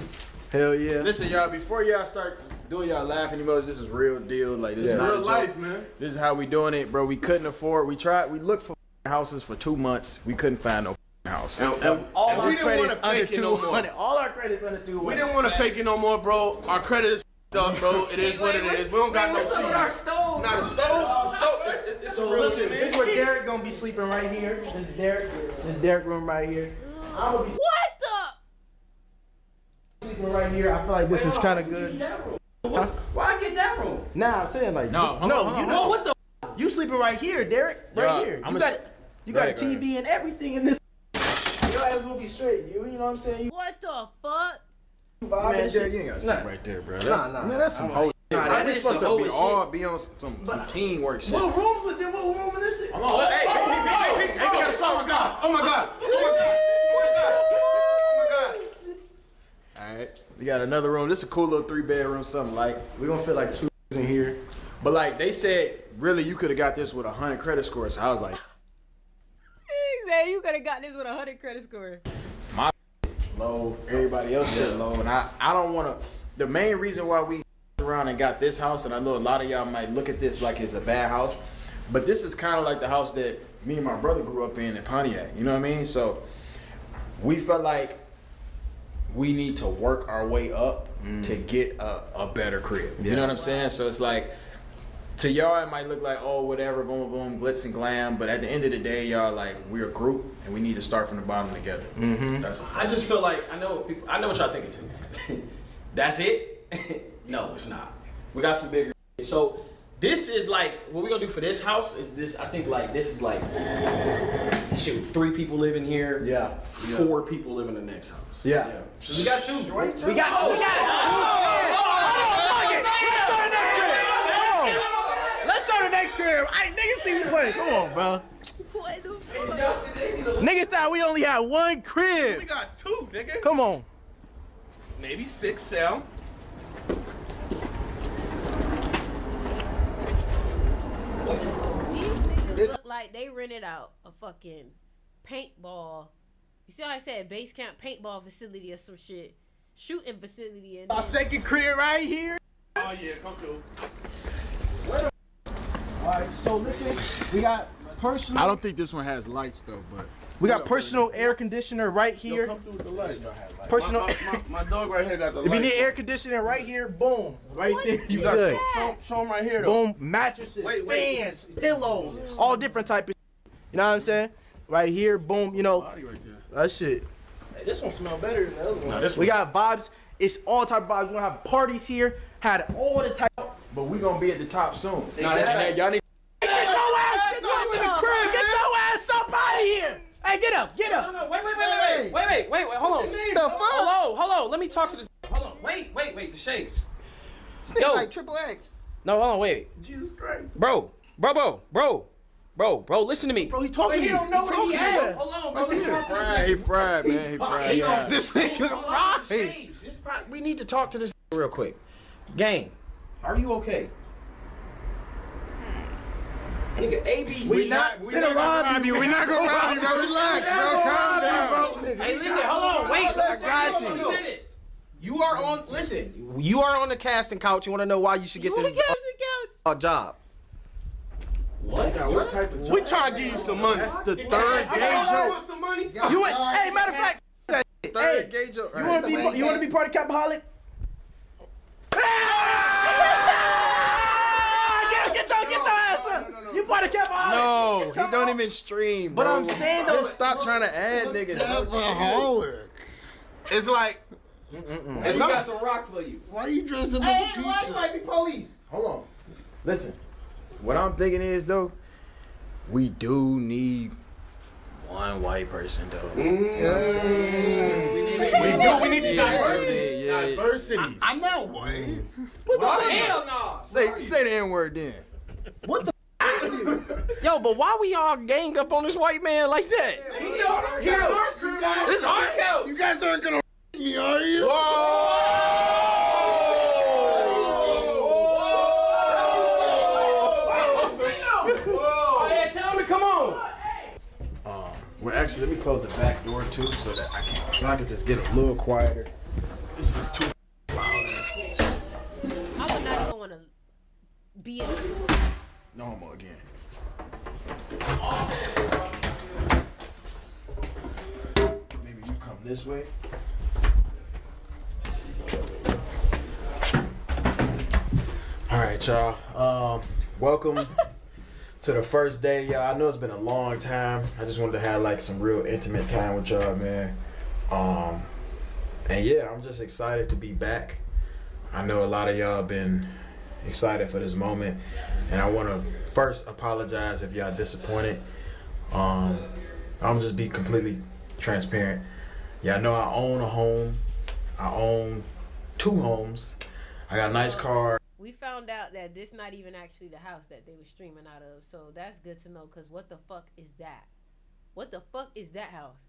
Hell yeah. Listen, y'all, before y'all start doing y'all laughing emojis, this is real deal. Like, this is not Real a joke. life, man. This is how we doing it, bro. We couldn't afford. We looked for houses for 2 months. We couldn't find no house. And All we our didn't credits want to under fake it no more. 200. All our credits under 200. We didn't want to fake it no more, bro. Our credit is up, bro. It is what it is. We don't got no cheese. Not a stove. It's So a real listen, shit, this is where Derek gonna be sleeping right here. This Derek room right here. I'm gonna be What the? sleeping right here. I feel like this is kind of good. Huh? Why get that room? Nah, I'm saying like No, hold on, you know what the? You sleeping right here, Derek? Right Yeah, here. I'ma You got a Go ahead. TV and everything in this. Your ass gonna be straight. You know what I'm saying? You What the fuck? vibe Man, and Derek, shit. you ain't got to sit right there, bro. Nah. Man, that's some whole shit. that This is supposed some to be whole all be on some teamwork shit. What room is this? What room is this? Hey, we got a song. Oh my God. Oh my God. All right, we got another room. This is a cool little 3-bedroom, something like. We gonna feel like two in here. But like they said, really, you could have got this with 100 credit score. So I was like, He said you could have got this with 100 credit score. low. Everybody else shit low, and I don't want to. The main reason why we around and got this house, and I know a lot of y'all might look at this like it's a bad house, but this is kind of like the house that me and my brother grew up in Pontiac. You know what I mean? So we felt like we need to work our way up to get a better crib. You know what I'm saying? So it's like, to y'all it might look like, oh, whatever, boom, boom, glitz and glam, but at the end of the day, y'all, like, we're a group and we need to start from the bottom together. That's a fact. I just feel like I know what y'all thinking too. That's it? No, it's not. We got some bigger. So this is like what we're gonna do for this house is this. I think like this is like shit. 3 people live in here. Yeah. 4 people live in the next house. Yeah. So we got 2, right? We got 2. Let's start the next crib. Niggas think we playing. Come on, bro. Niggas thought we only had 1 crib. We got 2, nigga. Come on. Maybe 6 sound. These niggas look like they rented out a fucking paintball. You see how I said base camp paintball facility or some shit? Shooting facility in there. Our second crib right here. Oh yeah, come through. Alright, so listen, we got personal. I don't think this one has lights though, but We got personal air conditioner right here. Come through with the light. Personal. My dog right here got the light. If you need air conditioning right here, boom, right there, you got good. Show them right here though. Boom, mattresses, Wait. fans, pillows, all different type of. You know what I'm saying? Right here, boom. You know Body right there. that shit. Hey, this one smell better than the other one. Nah, this We one. got vibes. It's all type of vibes. We're gonna have parties here. Had all the type. But we gonna be at the top soon. Nah, that's right. Y'all need. Get your ass up in the crib. Get your ass up out of here. Hey, get up, get up. No, wait, hold on. Hold on, let me talk to this. Hold on, wait, the shades. Yo, like triple X. no, hold on, wait. Jesus Christ. Bro, listen to me. Bro, he talking. He don't know what he at. Hold on, bro, let me talk to this. he fried, man. He fried. Yeah. This nigga fried. We need to talk to this real quick. Gang, are you okay? Nigga, ABC. We not gonna rob you. We're not gonna rob you, bro. Relax, bro. Calm down, bro. Hey, listen, hold on, wait. I got you. Let me say this. You are on the casting couch. You want to know why you should get this job? What type of? We trying to give you some money. The third gauge. Some money. You went. Hey, matter of fact. Third gauge. You want to be part of Capaholic? Get your ass up. You part of Capaholic? No, he don't even stream, bro. But I'm saying though. Just stop trying to add niggas. It's like. It's got some rock for you. Why you dressing as a pizza? might be police. Hold on. Listen. What I'm thinking is though, we do need one white person though. We need diversity. Diversity. I'm not white. Hell no. Say the N-word then. Yo, but why we all ganged up on this white man like that? This our couch. You guys aren't gonna me, are you? Tell him to come on. Well, actually, let me close the back door too, so that I can just get a little quieter. This is too loud. I would not even want to be in it. No homo again. Maybe you come this way. All right, y'all. Welcome to the first day, y'all. I know it's been a long time. I just wanted to have like some real intimate time with y'all, man. And yeah, I'm just excited to be back. I know a lot of y'all been excited for this moment, and I want to first apologize if y'all disappointed. I'm just be completely transparent. Y'all know I own a home. I own 2 homes. I got a nice car. We found out that this not even actually the house that they were streaming out of, so that's good to know. Cause what the fuck is that? What the fuck is that house?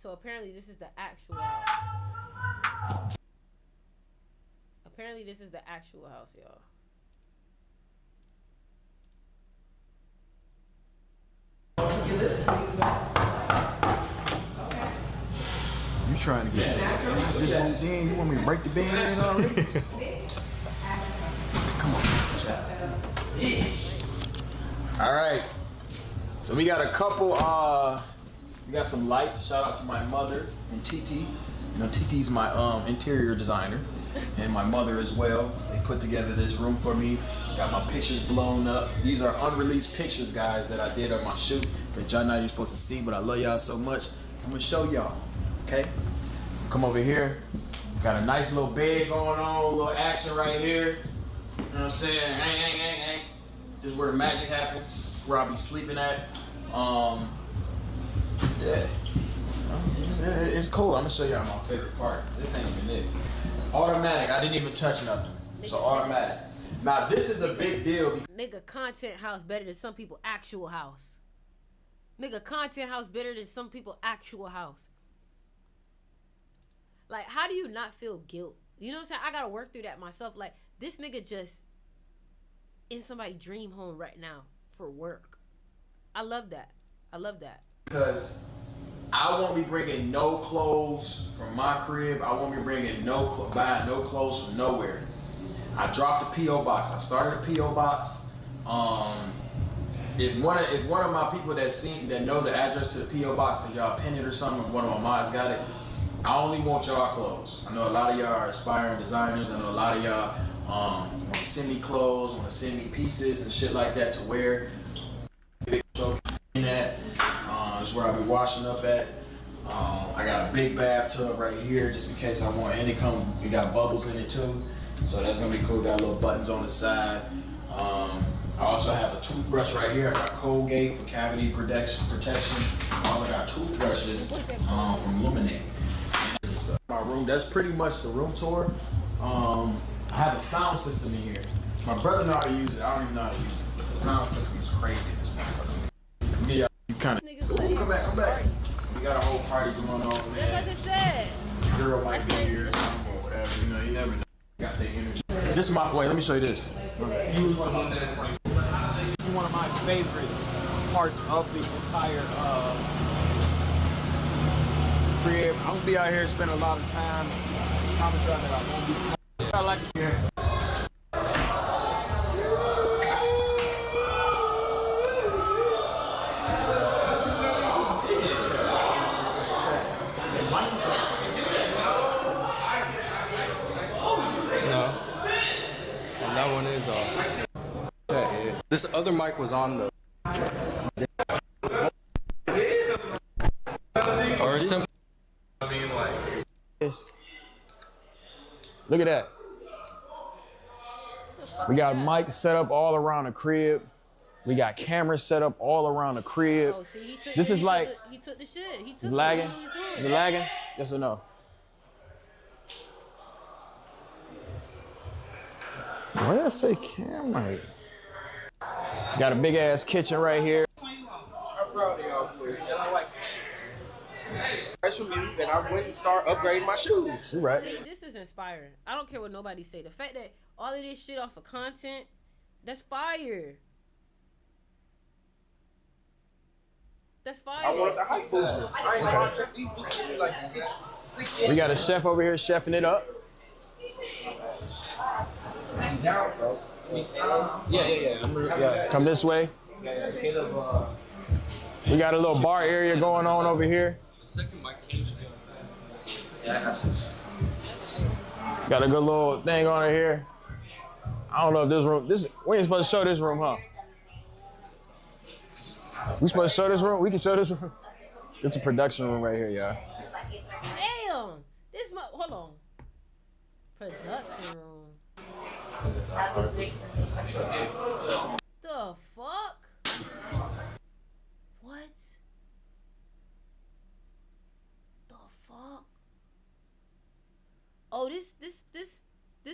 So apparently this is the actual house. Apparently this is the actual house, y'all. You trying to get? I just moved in. You want me to break the bed in already? Come on. All right. So we got a couple, we got some lights. Shout out to my mother and TT. You know, TT's my interior designer, and my mother as well. They put together this room for me. Got my pictures blown up. These are unreleased pictures, guys, that I did of my shoot that y'all not even supposed to see, but I love y'all so much. I'm gonna show y'all, okay? Come over here. Got a nice little bed going on, a little action right here. You know what I'm saying? Hey. This is where the magic happens, where I'll be sleeping at. Yeah. It's cool. I'm gonna show y'all my favorite part. This ain't even it. Automatic. I didn't even touch nothing. So automatic. Now this is a big deal. Nigga, content house better than some people actual house. Nigga, content house better than some people actual house. Like, how do you not feel guilt? You know what I'm saying? I gotta work through that myself. Like, this nigga just in somebody's dream home right now for work. I love that. I love that. Because I won't be bringing no clothes from my crib. I won't be bringing buying no clothes from nowhere. I dropped the P.O. box. I started a P.O. box. If one of my people that know the address to the P.O. box, can y'all pin it or something, if one of my mods got it, I only want y'all clothes. I know a lot of y'all are aspiring designers. I know a lot of y'all want to send me clothes, want to send me pieces and shit like that to wear. That's where I'll be washing up at. I got a big bathtub right here just in case I want any it got bubbles in it too. So that's gonna be cool. Got little buttons on the side. I also have a toothbrush right here. I got Colgate for cavity protection. I also got toothbrushes from Lemonade. My room, that's pretty much the room tour. I have a sound system in here. My brother know how to use it. I don't even know how to use it. But the sound system is crazy in this motherfucker. Yeah, you kind of. Come back. We got a whole party going on, man. That's what I just said. The girl might be here or something or whatever. You know, you never know. Got their energy. This is my wait. Let me show you this. One of my favorite parts of the entire crib. I'm gonna be out here spending a lot of time. I promise y'all that I won't be. I like to hear. That one is off. This other mic was on the. Or some. I mean, like. Look at that. We got mics set up all around the crib. We got cameras set up all around the crib. Oh, see, he took, this is like. He took the shit. He took it. Lagging? Is it lagging? Yes or no? Why did I say camera? Got a big ass kitchen right here. I'm proud of y'all for it. I like this shit. That's for me, and I went and started upgrading my shoes. You right. See, this is inspiring. I don't care what nobody say. The fact that all of this shit off of content, that's fire. That's fire. I wanted the hype booster. I ain't trying to take these bitches like six. We got a chef over here chefing it up. Yeah. Come this way. We got a little bar area going on over here. Got a good little thing on it here. I don't know if this room, we ain't supposed to show this room, huh? We supposed to show this room? We can show this room. It's a production room right here, y'all. Damn. Hold on. Production room. The fuck? What? The fuck? Oh, this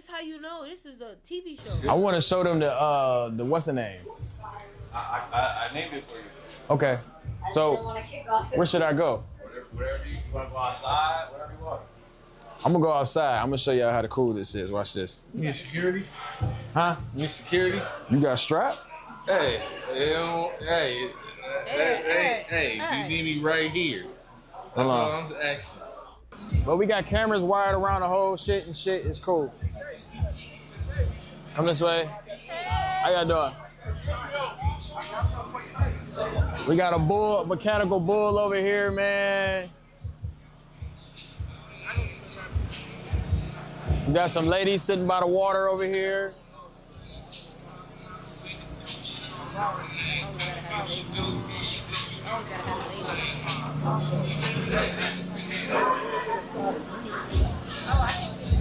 how you know this is a TV show. I want to show them the what's the name? I named it for you. Okay. So where should I go? Whatever you want to go outside, whatever you want. I'm gonna go outside. I'm gonna show y'all how the cool this is. Watch this. You need security? Huh? You need security? You got a strap? Hey, you need me right here. That's all I'm asking. But we got cameras wired around the whole shit and shit. It's cool. Come this way. How y'all doing? We got a bull, mechanical bull over here, man. We got some ladies sitting by the water over here.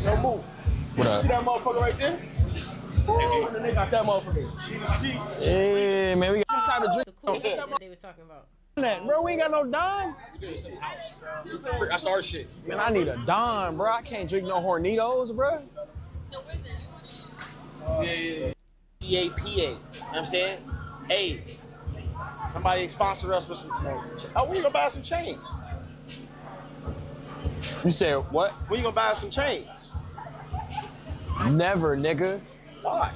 No move. What up? See that motherfucker right there? And they got that motherfucker. Yeah, man, we got some type of drink. The cool that they were talking about. That, bro, we ain't got no dime. That's our shit. Man, I need a dime, bro. I can't drink no Hornitos, bro. CAPA. You know what I'm saying? Hey, somebody sponsor us with some chains. Oh, when you gonna buy some chains? You said what? When you gonna buy some chains? Never, nigga. Why?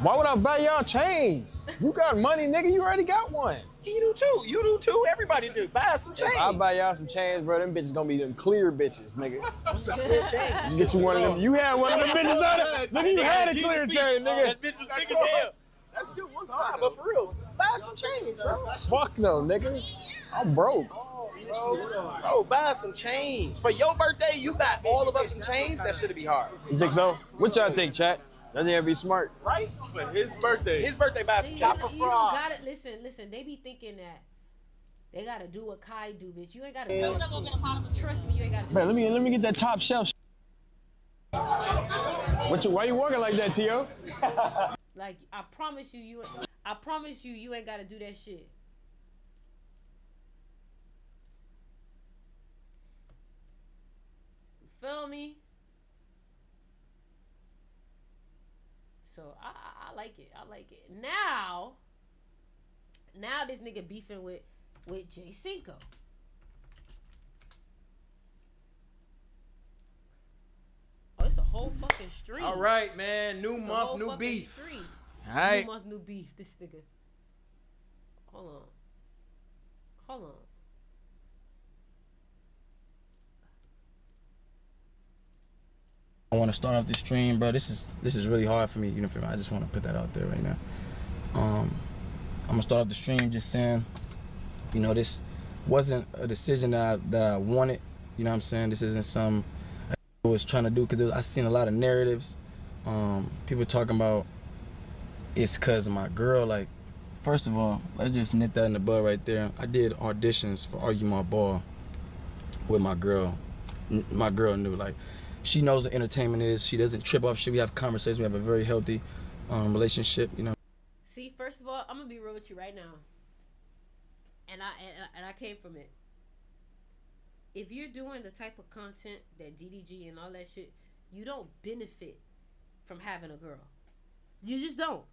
Why would I buy y'all chains? You got money, nigga. You already got one. You do too. You do too. Everybody do. Buy some chains. If I buy y'all some chains, bro, them bitches gonna be them clear bitches, nigga. What's a clear chain? You get you one of them. You had one of them bitches on it. Nigga, you had a clear chain, nigga. That bitch was big as hell. That shit was hard. But for real, buy some chains, bro. Fuck no, nigga. I'm broke. Bro, buy some chains. For your birthday, you got all of us some chains? That should be hard. You think so? What y'all think, chat? That nigga be smart. Right? For his birthday. His birthday, buy some You chains. don't gotta, listen, they be thinking that they gotta do what Kai do, bitch. You ain't gotta do that shit. Trust me, you ain't gotta do Man, that. let me get that top shelf. Why you walking like that, T.O.? Like, I promise you, you ain't gotta do that shit. Feel me? So I like it. I like it. Now this nigga beefing with Jay Cinco. Oh, it's a whole fucking stream. All right, man. New It's a month, whole new fucking beef. stream. All right. New month, new beef. This nigga. Hold on. I want to start off the stream, bro. This is really hard for me. You know, I just want to put that out there right now. I'm gonna start off the stream just saying, you know, this wasn't a decision that I wanted. You know what I'm saying? This isn't some I was trying to do, because I seen a lot of narratives. People talking about it's because of my girl. Like, first of all, let's just nip that in the bud right there. I did auditions for Argue My Ball with my girl. My girl knew, like, she knows what entertainment is. She doesn't trip off shit. We have conversations. We have a very healthy relationship, you know. See, first of all, I'm gonna be real with you right now. And I came from it. If you're doing the type of content that DDG and all that shit, you don't benefit from having a girl. You just don't.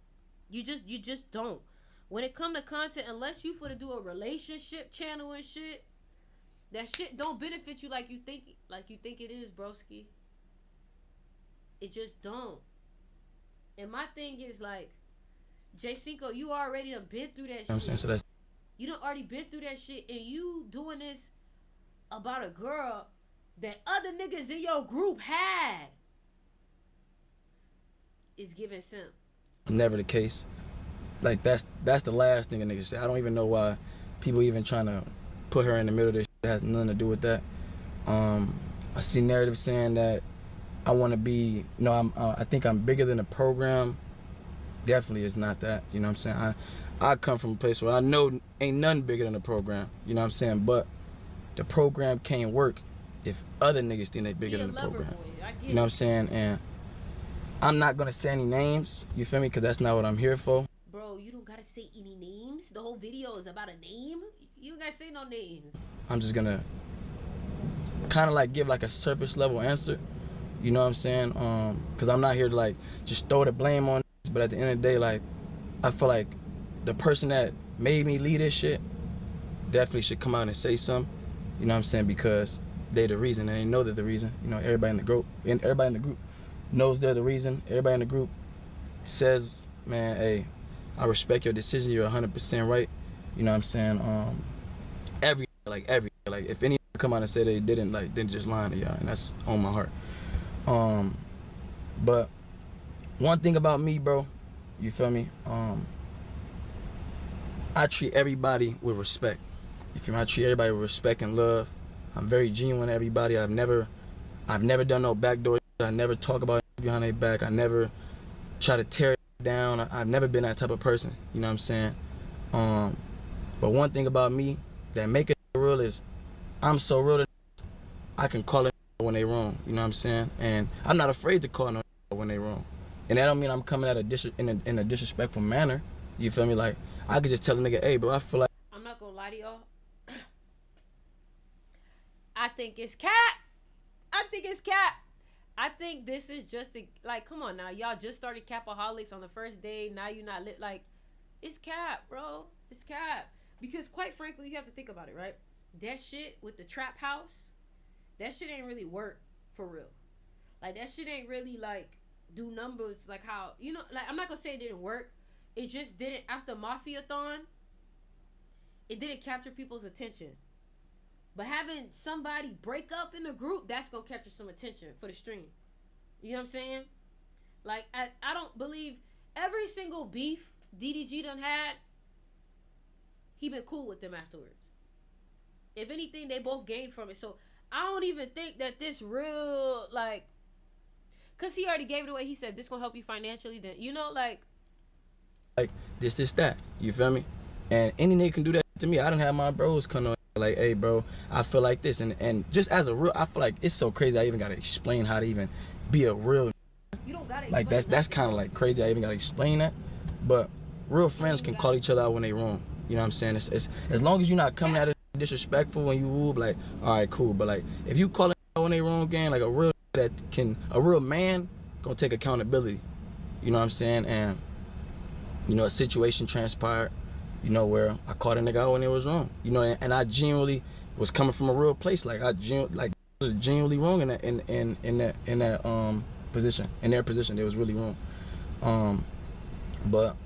You just don't. When it come to content, unless you for to do a relationship channel and shit, that shit don't benefit you like you think it is, broski. It just don't. And my thing is, like, Jay Cinco, you already done been through that shit. I'm saying, so that's You done already been through that shit, and you doing this about a girl that other niggas in your group had. It's giving simp. never the case. Like, that's the last thing a nigga say. I don't even know why people even trying to put her in the middle of this shit. It has nothing to do with that. I see narratives saying that I want to be, you know, I think I'm bigger than the program. Definitely is not that, you know what I'm saying? I come from a place where I know ain't nothing bigger than the program, you know what I'm saying? But the program can't work if other niggas think they bigger than the program. You know what I'm saying? And I'm not gonna say any names, you feel me? Because that's not what I'm here for. Bro, you don't gotta say any names. The whole video is about a name. You don't gotta say no names. I'm just gonna kind of like give like a surface level answer, you know what I'm saying? Because I'm not here to like just throw the blame on this, but at the end of the day, like, I feel like the person that made me lead this shit definitely should come out and say something, you know what I'm saying? Because they the reason, and they know they're the reason. You know, everybody in the group knows they're the reason. Everybody in the group says, man, hey, I respect your decision. You're 100% right. You know what I'm saying? Every if any come out and say they didn't, like, then just lying to y'all, and that's on my heart. But one thing about me, bro, you feel me? I treat everybody with respect. You feel me? I treat everybody with respect and love. I'm very genuine to everybody. I've never done no backdoor shit. I never talk about behind their back. I never try to tear it down. I've never been that type of person. You know what I'm saying? But one thing about me that make it real is I'm so real that I can call it when they wrong. You know what I'm saying? And I'm not afraid to call no when they wrong. And that don't mean I'm coming at in a disrespectful manner. You feel me? Like, I could just tell a nigga, hey, bro, I feel like... I'm not gonna lie to y'all. I think it's cap. I think this is just like, come on now. Y'all just started Capaholics on the first day. Now you're not lit. Like, it's cap, bro. It's cap. Because quite frankly, you have to think about it, right? That shit with the trap house, that shit ain't really work for real. Like, that shit ain't really, like, do numbers like how, you know, like, I'm not gonna say it didn't work. It just didn't, after Mafia-thon, it didn't capture people's attention. But having somebody break up in the group, that's gonna capture some attention for the stream. You know what I'm saying? Like, I don't believe every single beef DDG done had, he been cool with them afterwards. If anything, they both gained from it. So I don't even think that this real, like, cause he already gave it away. He said this gonna help you financially. Then, you know, like this, that. You feel me? And any nigga can do that to me. I done have my bros come on like, hey, bro, I feel like this, and just as a real, I feel like it's so crazy. I even gotta explain how to even be a real. You don't gotta like that's kind of like crazy. I even gotta explain that, but real friends can call each other out when they wrong. You know what I'm saying? It's as long as you're not coming at it disrespectful when you whoop, like, all right, cool. But like, if you call it when they wrong again, like a real man gonna take accountability. You know what I'm saying? And you know, a situation transpired, you know, where I called a nigga out when it was wrong. You know, and I genuinely was coming from a real place. Like, was genuinely wrong in that position. In their position, it was really wrong. But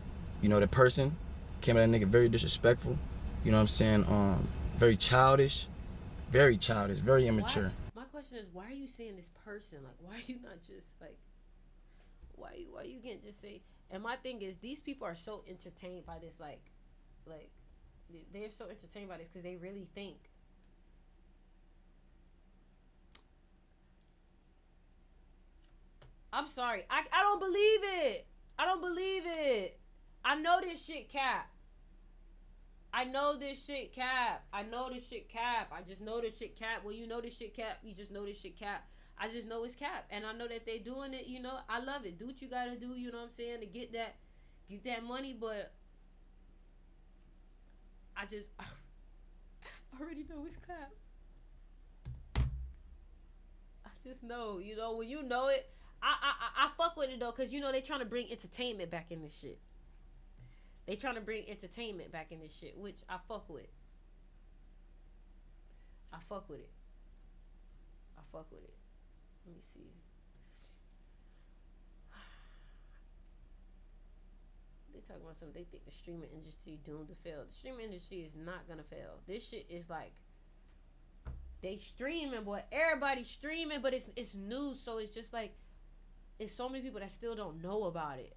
you know, the person came at that nigga very disrespectful. You know what I'm saying? Very childish, very immature. My question is, why are you saying this person? Like, why are you not just like, why you can't just say? And my thing is, these people are so entertained by this, like they're so entertained by this because they really think. I'm sorry, I don't believe it. I don't believe it. I know this shit cap. I know this shit cap. I just know this shit cap. When you know this shit cap, you just know this shit cap. I just know it's cap. And I know that they doing it, you know. I love it. Do what you gotta do, you know what I'm saying, to get that money, but I already know it's cap. I just know, you know, when you know it, I fuck with it though, cause you know they trying to bring entertainment back in this shit. Which I fuck with. Let me see. They talking about something. They think the streaming industry doomed to fail. The streaming industry is not gonna fail. This shit is like, they streaming, boy. Everybody's streaming, but it's new, so it's just like, it's so many people that still don't know about it.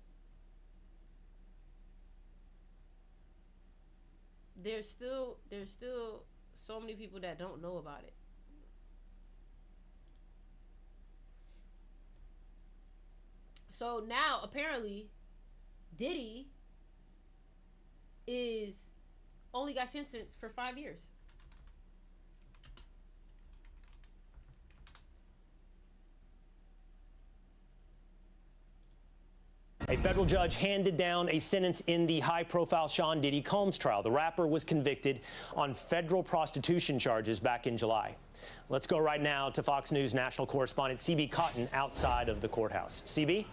There's still so many people that don't know about it. So now apparently Diddy only got sentenced for 5 years. A federal judge handed down a sentence in the high-profile Sean Diddy Combs trial. The rapper was convicted on federal prostitution charges back in July. Let's go right now to Fox News national correspondent CB Cotton outside of the courthouse. CB?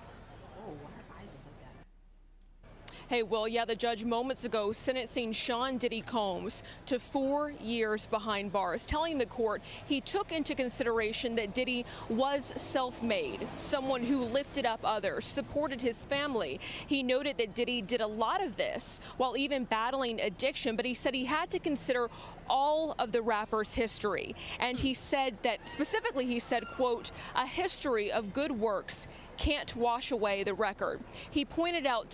Hey, Will, yeah, the judge moments ago sentencing Sean Diddy Combs to 4 years behind bars, telling the court he took into consideration that Diddy was self-made, someone who lifted up others, supported his family. He noted that Diddy did a lot of this while even battling addiction, but he said he had to consider all of the rapper's history. And he said that, specifically he said, quote, "A history of good works can't wash away the record." He pointed out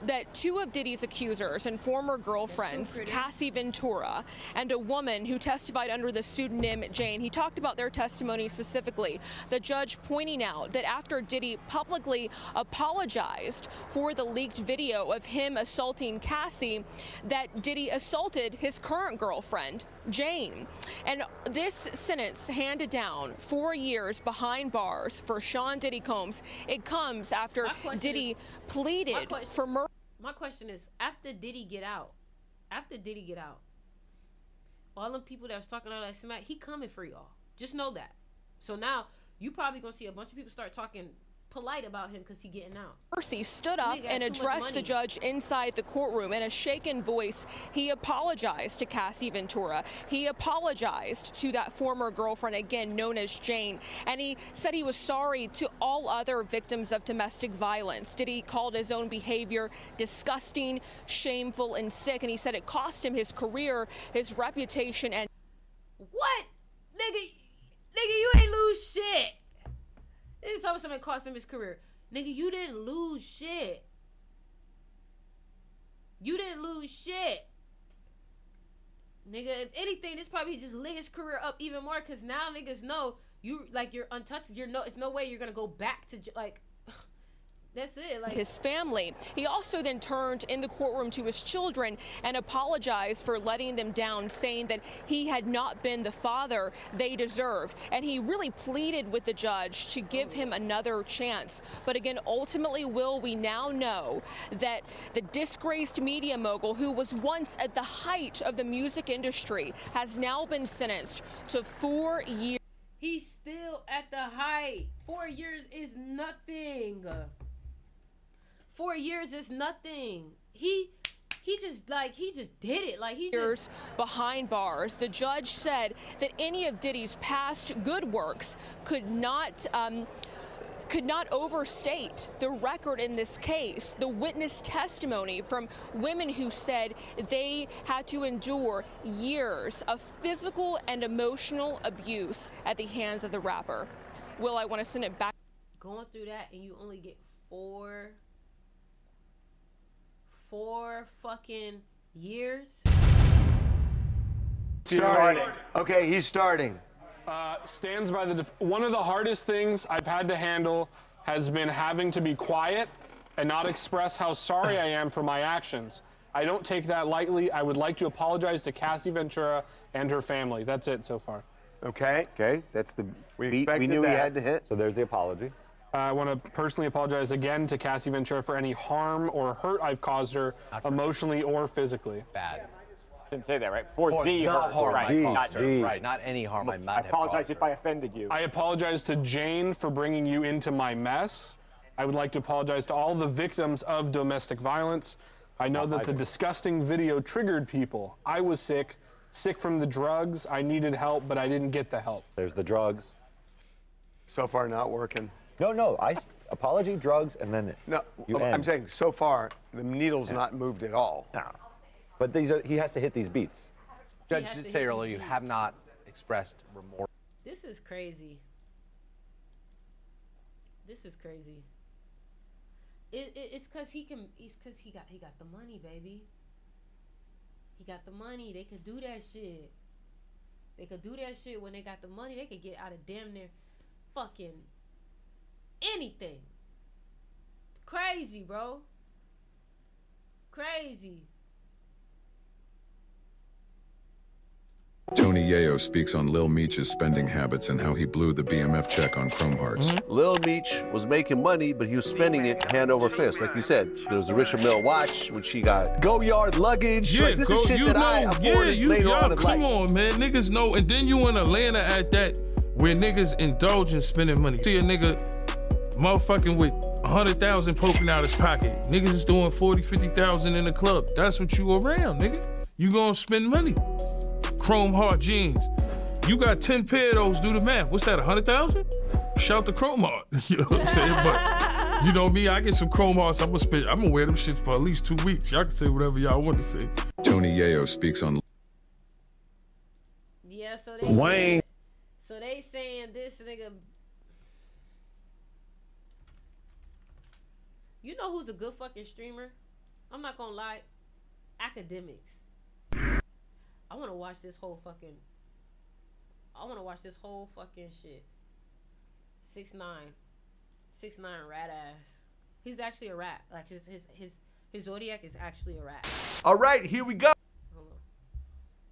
that two of Diddy's accusers and former girlfriends, Cassie Ventura and a woman who testified under the pseudonym Jane, he talked about their testimony specifically. The judge pointing out that after Diddy publicly apologized for the leaked video of him assaulting Cassie, that Diddy assaulted his current girlfriend, Jane. And this sentence handed down 4 years behind bars for Sean Diddy Combs. It comes after Diddy pleaded for murder. My question is, after Diddy get out, all them people that was talking all that smack, he coming for y'all. Just know that. So now you probably gonna see a bunch of people start talking polite about him because he getting out. Percy stood up and addressed the judge inside the courtroom. In a shaken voice, he apologized to Cassie Ventura. He apologized to that former girlfriend, again known as Jane, and he said he was sorry to all other victims of domestic violence. Diddy called his own behavior disgusting, shameful, and sick, and he said it cost him his career, his reputation, and what? Nigga, you ain't lose shit. This is how something cost him his career. Nigga, you didn't lose shit. You didn't lose shit. Nigga, if anything, this probably just lit his career up even more, because now niggas know you're untouchable. It's no way you're gonna go back to, like, that's it. Like, his family. He also then turned in the courtroom to his children and apologized for letting them down, saying that he had not been the father they deserved. And he really pleaded with the judge to give him another chance. But again, ultimately, we now know that the disgraced media mogul, who was once at the height of the music industry, has now been sentenced to 4 years. He's still at the height. 4 years is nothing. 4 years is nothing. He just did it. Like, he years behind bars. The judge said that any of Diddy's past good works could not overstate the record in this case. The witness testimony from women who said they had to endure years of physical and emotional abuse at the hands of the rapper. Will, I want to send it back. Going through that and you only get four fucking years. Starting. Okay, he's starting. Stands by the one of the hardest things I've had to handle has been having to be quiet and not express how sorry I am for my actions. I don't take that lightly. I would like to apologize to Cassie Ventura and her family. That's it so far. Okay. Okay, that's the beat we knew he had to hit. So there's the apology. I want to personally apologize again to Cassie Ventura for any harm or hurt I've caused her, emotionally or physically. Bad. Didn't say that, right? For the hurt. Harm, Right. right, not any harm I might have apologize caused. if I offended you. I apologize to Jane for bringing you into my mess. I would like to apologize to all the victims of domestic violence. I know that the disgusting video triggered people. I was sick from the drugs. I needed help, but I didn't get the help. There's the drugs. So far, not working. No, apology, drugs, and then I'm saying so far the needle's not moved at all. No, but he has to hit these beats. Judge did say earlier you have not expressed remorse. This is crazy. It's because he got the money, baby. He got the money. They could do that shit. When they got the money. They could get out of damn near fucking anything. Crazy, bro. Crazy. Tony Yayo speaks on Lil Meech's spending habits and how he blew the BMF check on Chrome Hearts. Lil Meech was making money, but he was spending it hand over fist. Like you said, there was a Richard Mille watch, which he got Go Yard luggage. Yeah, like, this is shit that I afforded later on in life. Come on, man. Niggas know. And then you in Atlanta at that, where niggas indulge in spending money. See a nigga motherfucking with 100,000 poking out his pocket. Niggas is doing 40, 50,000 in the club. That's what you around, nigga. You gonna spend money. Chrome Heart jeans. You got 10 pair of those, do the math. What's that, 100,000? Shout to Chrome Heart. You know what I'm saying? But you know me, I get some Chrome Hearts, I'm gonna wear them shits for at least 2 weeks. Y'all can say whatever y'all want to say. Tony Yayo speaks on Yeah, so they Wayne. So they saying this nigga. You know who's a good fucking streamer? I'm not gonna lie. Academics. I wanna watch this whole fucking shit. 6ix9ine. 6ix9ine rat ass. He's actually a rat. Like his Zodiac is actually a rat. All right, here we go. Hold on.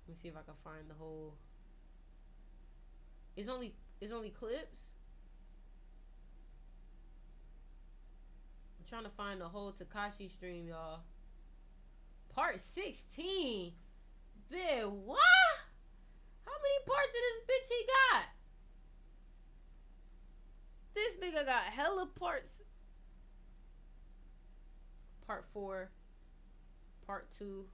Let me see if I can find the whole. It's only clips. I'm trying to find the whole Tekashi stream, y'all. Part 16. Bitch, what? How many parts of this bitch he got? This nigga got hella parts. Part 4. Part 2.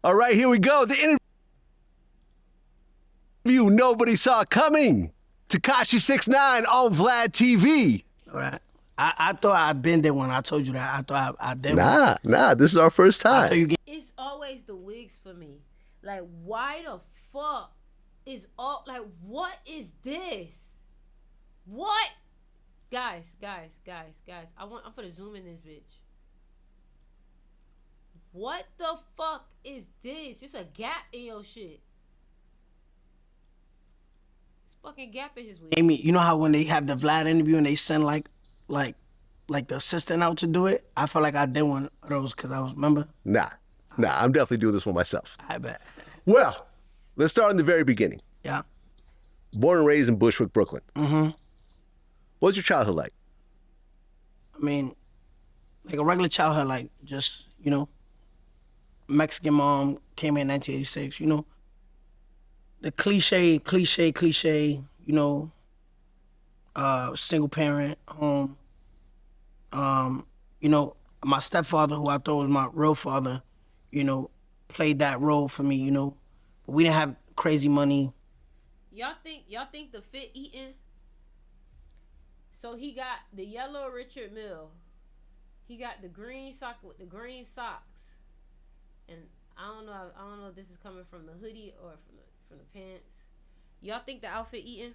All right, here we go. The interview nobody saw coming. Tekashi 6ix9ine on Vlad TV. All right. I thought I'd been there when I told you that. I thought I did. Nah, this is our first time. It's always the wigs for me. Like, why the fuck is all like? What is this? What? Guys. I'm gonna zoom in this bitch. What the fuck is this? Just a gap in your shit. It's fucking gap in his wig. Amy, you know how when they have the Vlad interview and they send like the assistant out to do it? I felt like I did one of those because I was, remember? Nah, I'm definitely doing this one myself. I bet. Well, let's start in the very beginning. Yeah. Born and raised in Bushwick, Brooklyn. Mm-hmm. What's your childhood like? I mean, like a regular childhood, like just, you know, Mexican mom came here in 1986, you know. The cliche, you know, single parent home. You know, my stepfather, who I thought was my real father, you know, played that role for me, you know. But we didn't have crazy money. Y'all think the fit eating? So he got the yellow Richard Mille. He got the green sock with the green socks. And I don't know if this is coming from the hoodie or from the pants. Y'all think the outfit eating?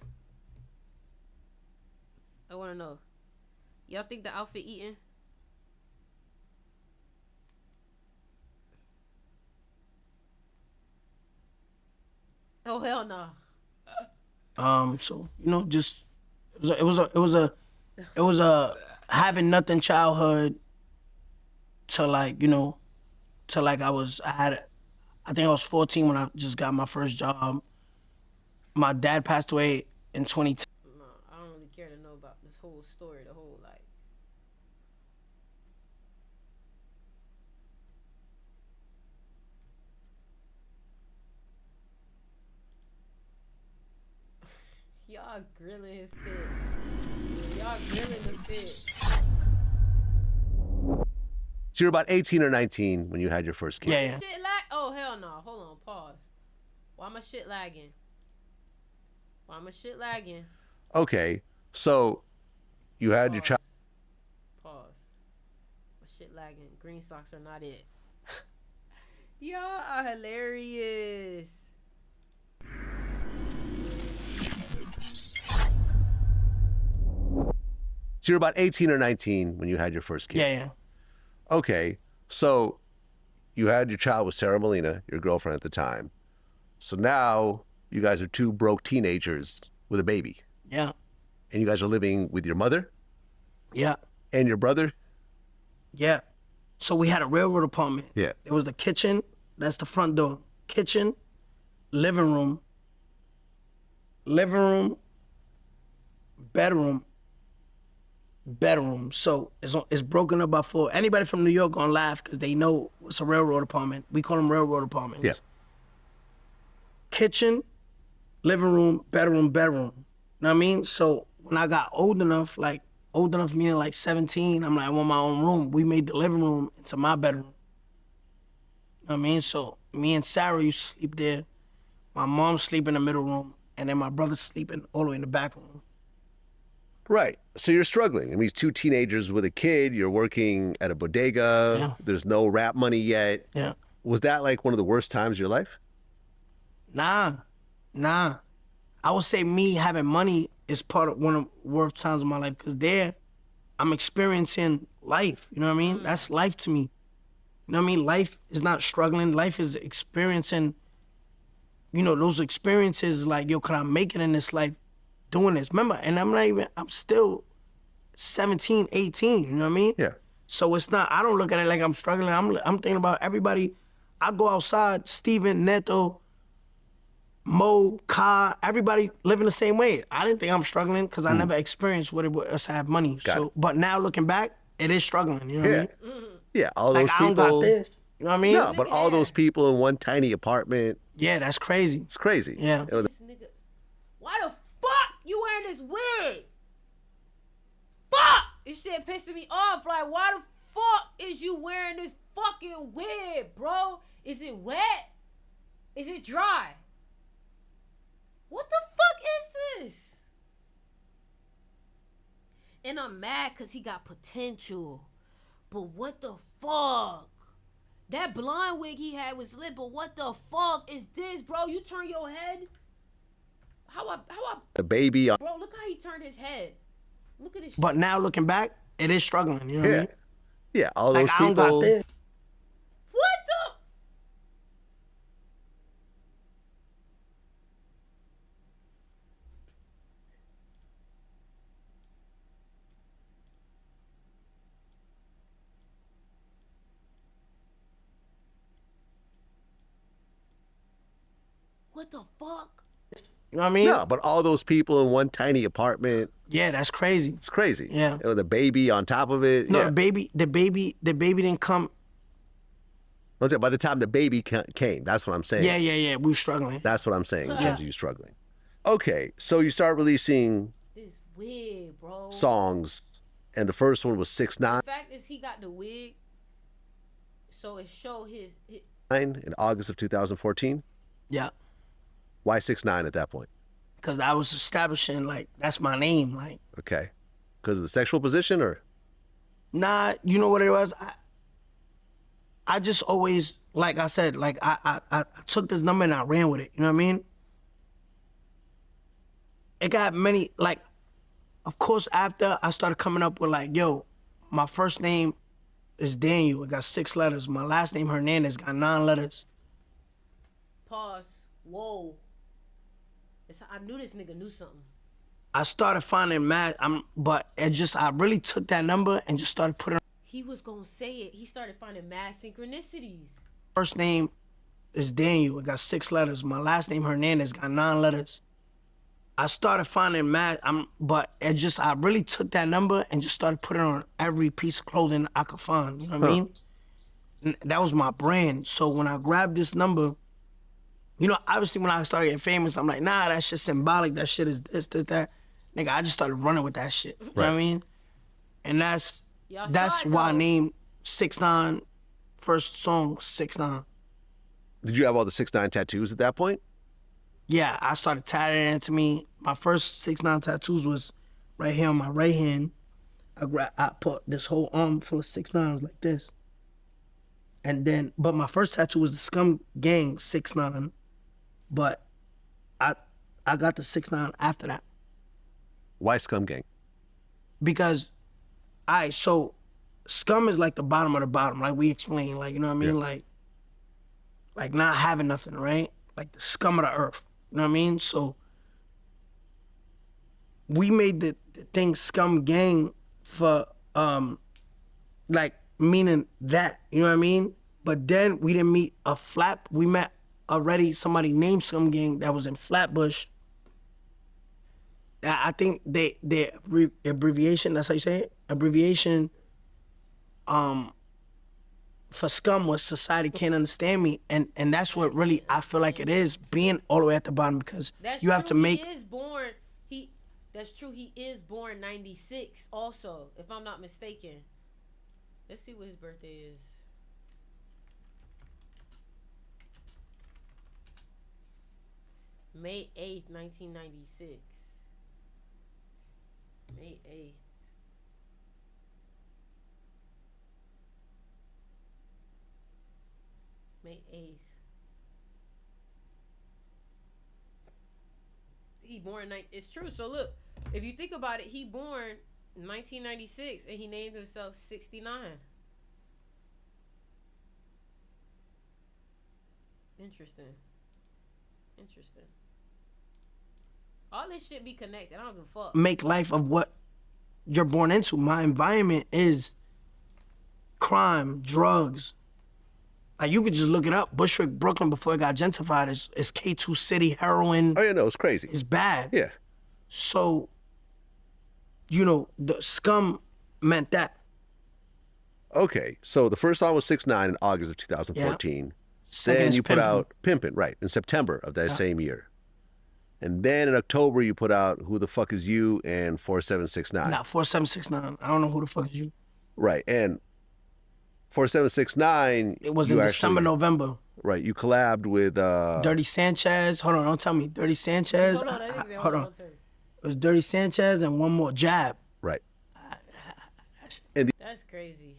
I want to know. Y'all think the outfit eating? Oh hell no. So you know, just it was a having nothing childhood. To like, you know, to like I think I was 14 when I just got my first job. My dad passed away in 2010. No, I don't really care to know about this whole story, the whole like. Y'all grilling his fit. Y'all grilling the fit. So you're about 18 or 19 when you had your first kid. Yeah. Shit lag? Oh hell no! Hold on, pause. Why my shit lagging? Okay, so you had your child. Pause. My shit lagging. Green socks are not it. Y'all are hilarious. So you're about 18 or 19 when you had your first kid. Yeah. Okay, so you had your child with Sarah Molina, your girlfriend at the time. So now you guys are two broke teenagers with a baby. Yeah. And you guys are living with your mother? Yeah. And your brother? Yeah. So we had a railroad apartment. Yeah. It was the kitchen. That's the front door. Kitchen, living room, bedroom. So it's broken up by 4. Anybody from New York gonna laugh because they know it's a railroad apartment. We call them railroad apartments. Yeah. Kitchen, living room. Know what I mean? So when I got old enough meaning like 17, I'm like, I want my own room. We made the living room into my bedroom. Know what I mean? So me and Sarah used to sleep there. My mom sleep in the middle room, and then my brother sleeping all the way in the back room. Right. So you're struggling. I mean, 2 teenagers with a kid. You're working at a bodega. Yeah. There's no rap money yet. Yeah. Was that like one of the worst times of your life? Nah. I would say me having money is part of one of the worst times of my life because there, I'm experiencing life. You know what I mean? That's life to me. You know what I mean? Life is not struggling. Life is experiencing, you know, those experiences like, yo, could I make it in this life doing this? Remember, and I'm still 17, 18, you know what I mean? Yeah. So it's not, I don't look at it like I'm struggling. I'm thinking about everybody. I go outside, Steven, Neto, Mo, Ka, everybody living the same way. I didn't think I'm struggling because I never experienced what it was to have money. But now looking back, it is struggling, you know what I mean? Yeah, all Like, those I don't people. got this. You know what I mean? No, but all those people in one tiny apartment. Yeah, that's crazy. It's crazy. Yeah. It was- Why the fuck you wearing this wig? Fuck! This shit pissing me off. Like, why the fuck is you wearing this fucking wig, bro? Is it wet? Is it dry? What the fuck is this? And I'm mad because he got potential. But what the fuck? That blonde wig he had was lit, but what the fuck is this, bro? You turn your head? How I the baby on. Bro, look how he turned his head. Look at this But now looking back, it is struggling, you know what I mean? Yeah, all Like, those I don't got people. this. What the? What the fuck? You know what I mean? No, but all those people in one tiny apartment. Yeah, that's crazy. It's crazy. Yeah. With a baby on top of it. No, yeah. the baby didn't come. Okay, by the time the baby came, that's what I'm saying. Yeah. We were struggling. That's what I'm saying in Yeah. terms of you struggling. Okay, so you start releasing This wig, bro. songs, and the first one was 6ix9ine The fact is he got the wig, so it showed his in August of 2014. Yeah. Why 6ix9ine at that point? Because I was establishing, like, that's my name. Like, Okay, because of the sexual position, or nah, you know what it was? I just always, like I said, like, I took this number and I ran with it. You know what I mean? It got many, like, of course, after I started coming up with, like, yo, my first name is Daniel. It got 6 letters. My last name, Hernandez, got 9 letters. pause. Whoa. I knew this nigga knew something. I started finding mad, but it just, I really took that number and just started putting He was gonna say it. He started finding mad synchronicities. first name is Daniel. It got 6 letters. My last name, Hernandez, got 9 letters. I started finding mad, but it just, I really took that number and just started putting it on every piece of clothing I could find. You know what I mean? And that was my brand. So when I grabbed this number, you know, obviously when I started getting famous, I'm like, nah, that shit's symbolic. That shit is this, that. Nigga, I just started running with that shit. You know what I mean? And that's why I named 6ix9ine, first song, 6ix9ine. did you have all the 6ix9ine tattoos at that point? Yeah, I started tattooing it into me. My first 6ix9ine tattoos was right here on my right hand. I put this whole arm full of 6ix9ines like this. And then, but my first tattoo was the Scum Gang 6ix9ine. But I got the 6ix9ine after that. Why Scum Gang? Because, so scum is like the bottom of the bottom, like we explained, like, you know what I mean? Like not having nothing, right? Like the scum of the earth, you know what I mean? So we made the thing Scum Gang for, like, meaning that, you know what I mean? But then we didn't meet we met already somebody named Scum Gang that was in Flatbush. I think the abbreviation, that's how you say it? Abbreviation for scum was Society Can't Understand Me. And that's what really I feel like it is, being all the way at the bottom, because you have to make... That's true, he is born 96 also, if I'm not mistaken. Let's see what his birthday is. May 8th, 1996. May 8th. May 8th. He born it's true. So look, if you think about it, he born in 1996 and he named himself 69. Interesting. All this shit be connected. I don't give a fuck. Make life of what you're born into. My environment is crime, drugs. Like, you could just look it up. Bushwick, Brooklyn, before it got gentrified, is K2 City, heroin. Oh, yeah, no, it's crazy. It's bad. Yeah. So, you know, the scum meant that. Okay, so the first song was 6ix9ine in August of 2014. Yeah. Second Then is you put Pimpin'. out Pimpin', right, in September of that same year. And then in October, you put out Who the Fuck Is You and 4769. Nah, 4769. I don't know who the fuck is you. Right, and 4769. It was in December, November. Right, you collabed with Dirty Sanchez. Hold on, don't tell me. Dirty Sanchez. Hold on, that nigga said, Hold on. It was Dirty Sanchez and one more, Jab. Right. That's crazy.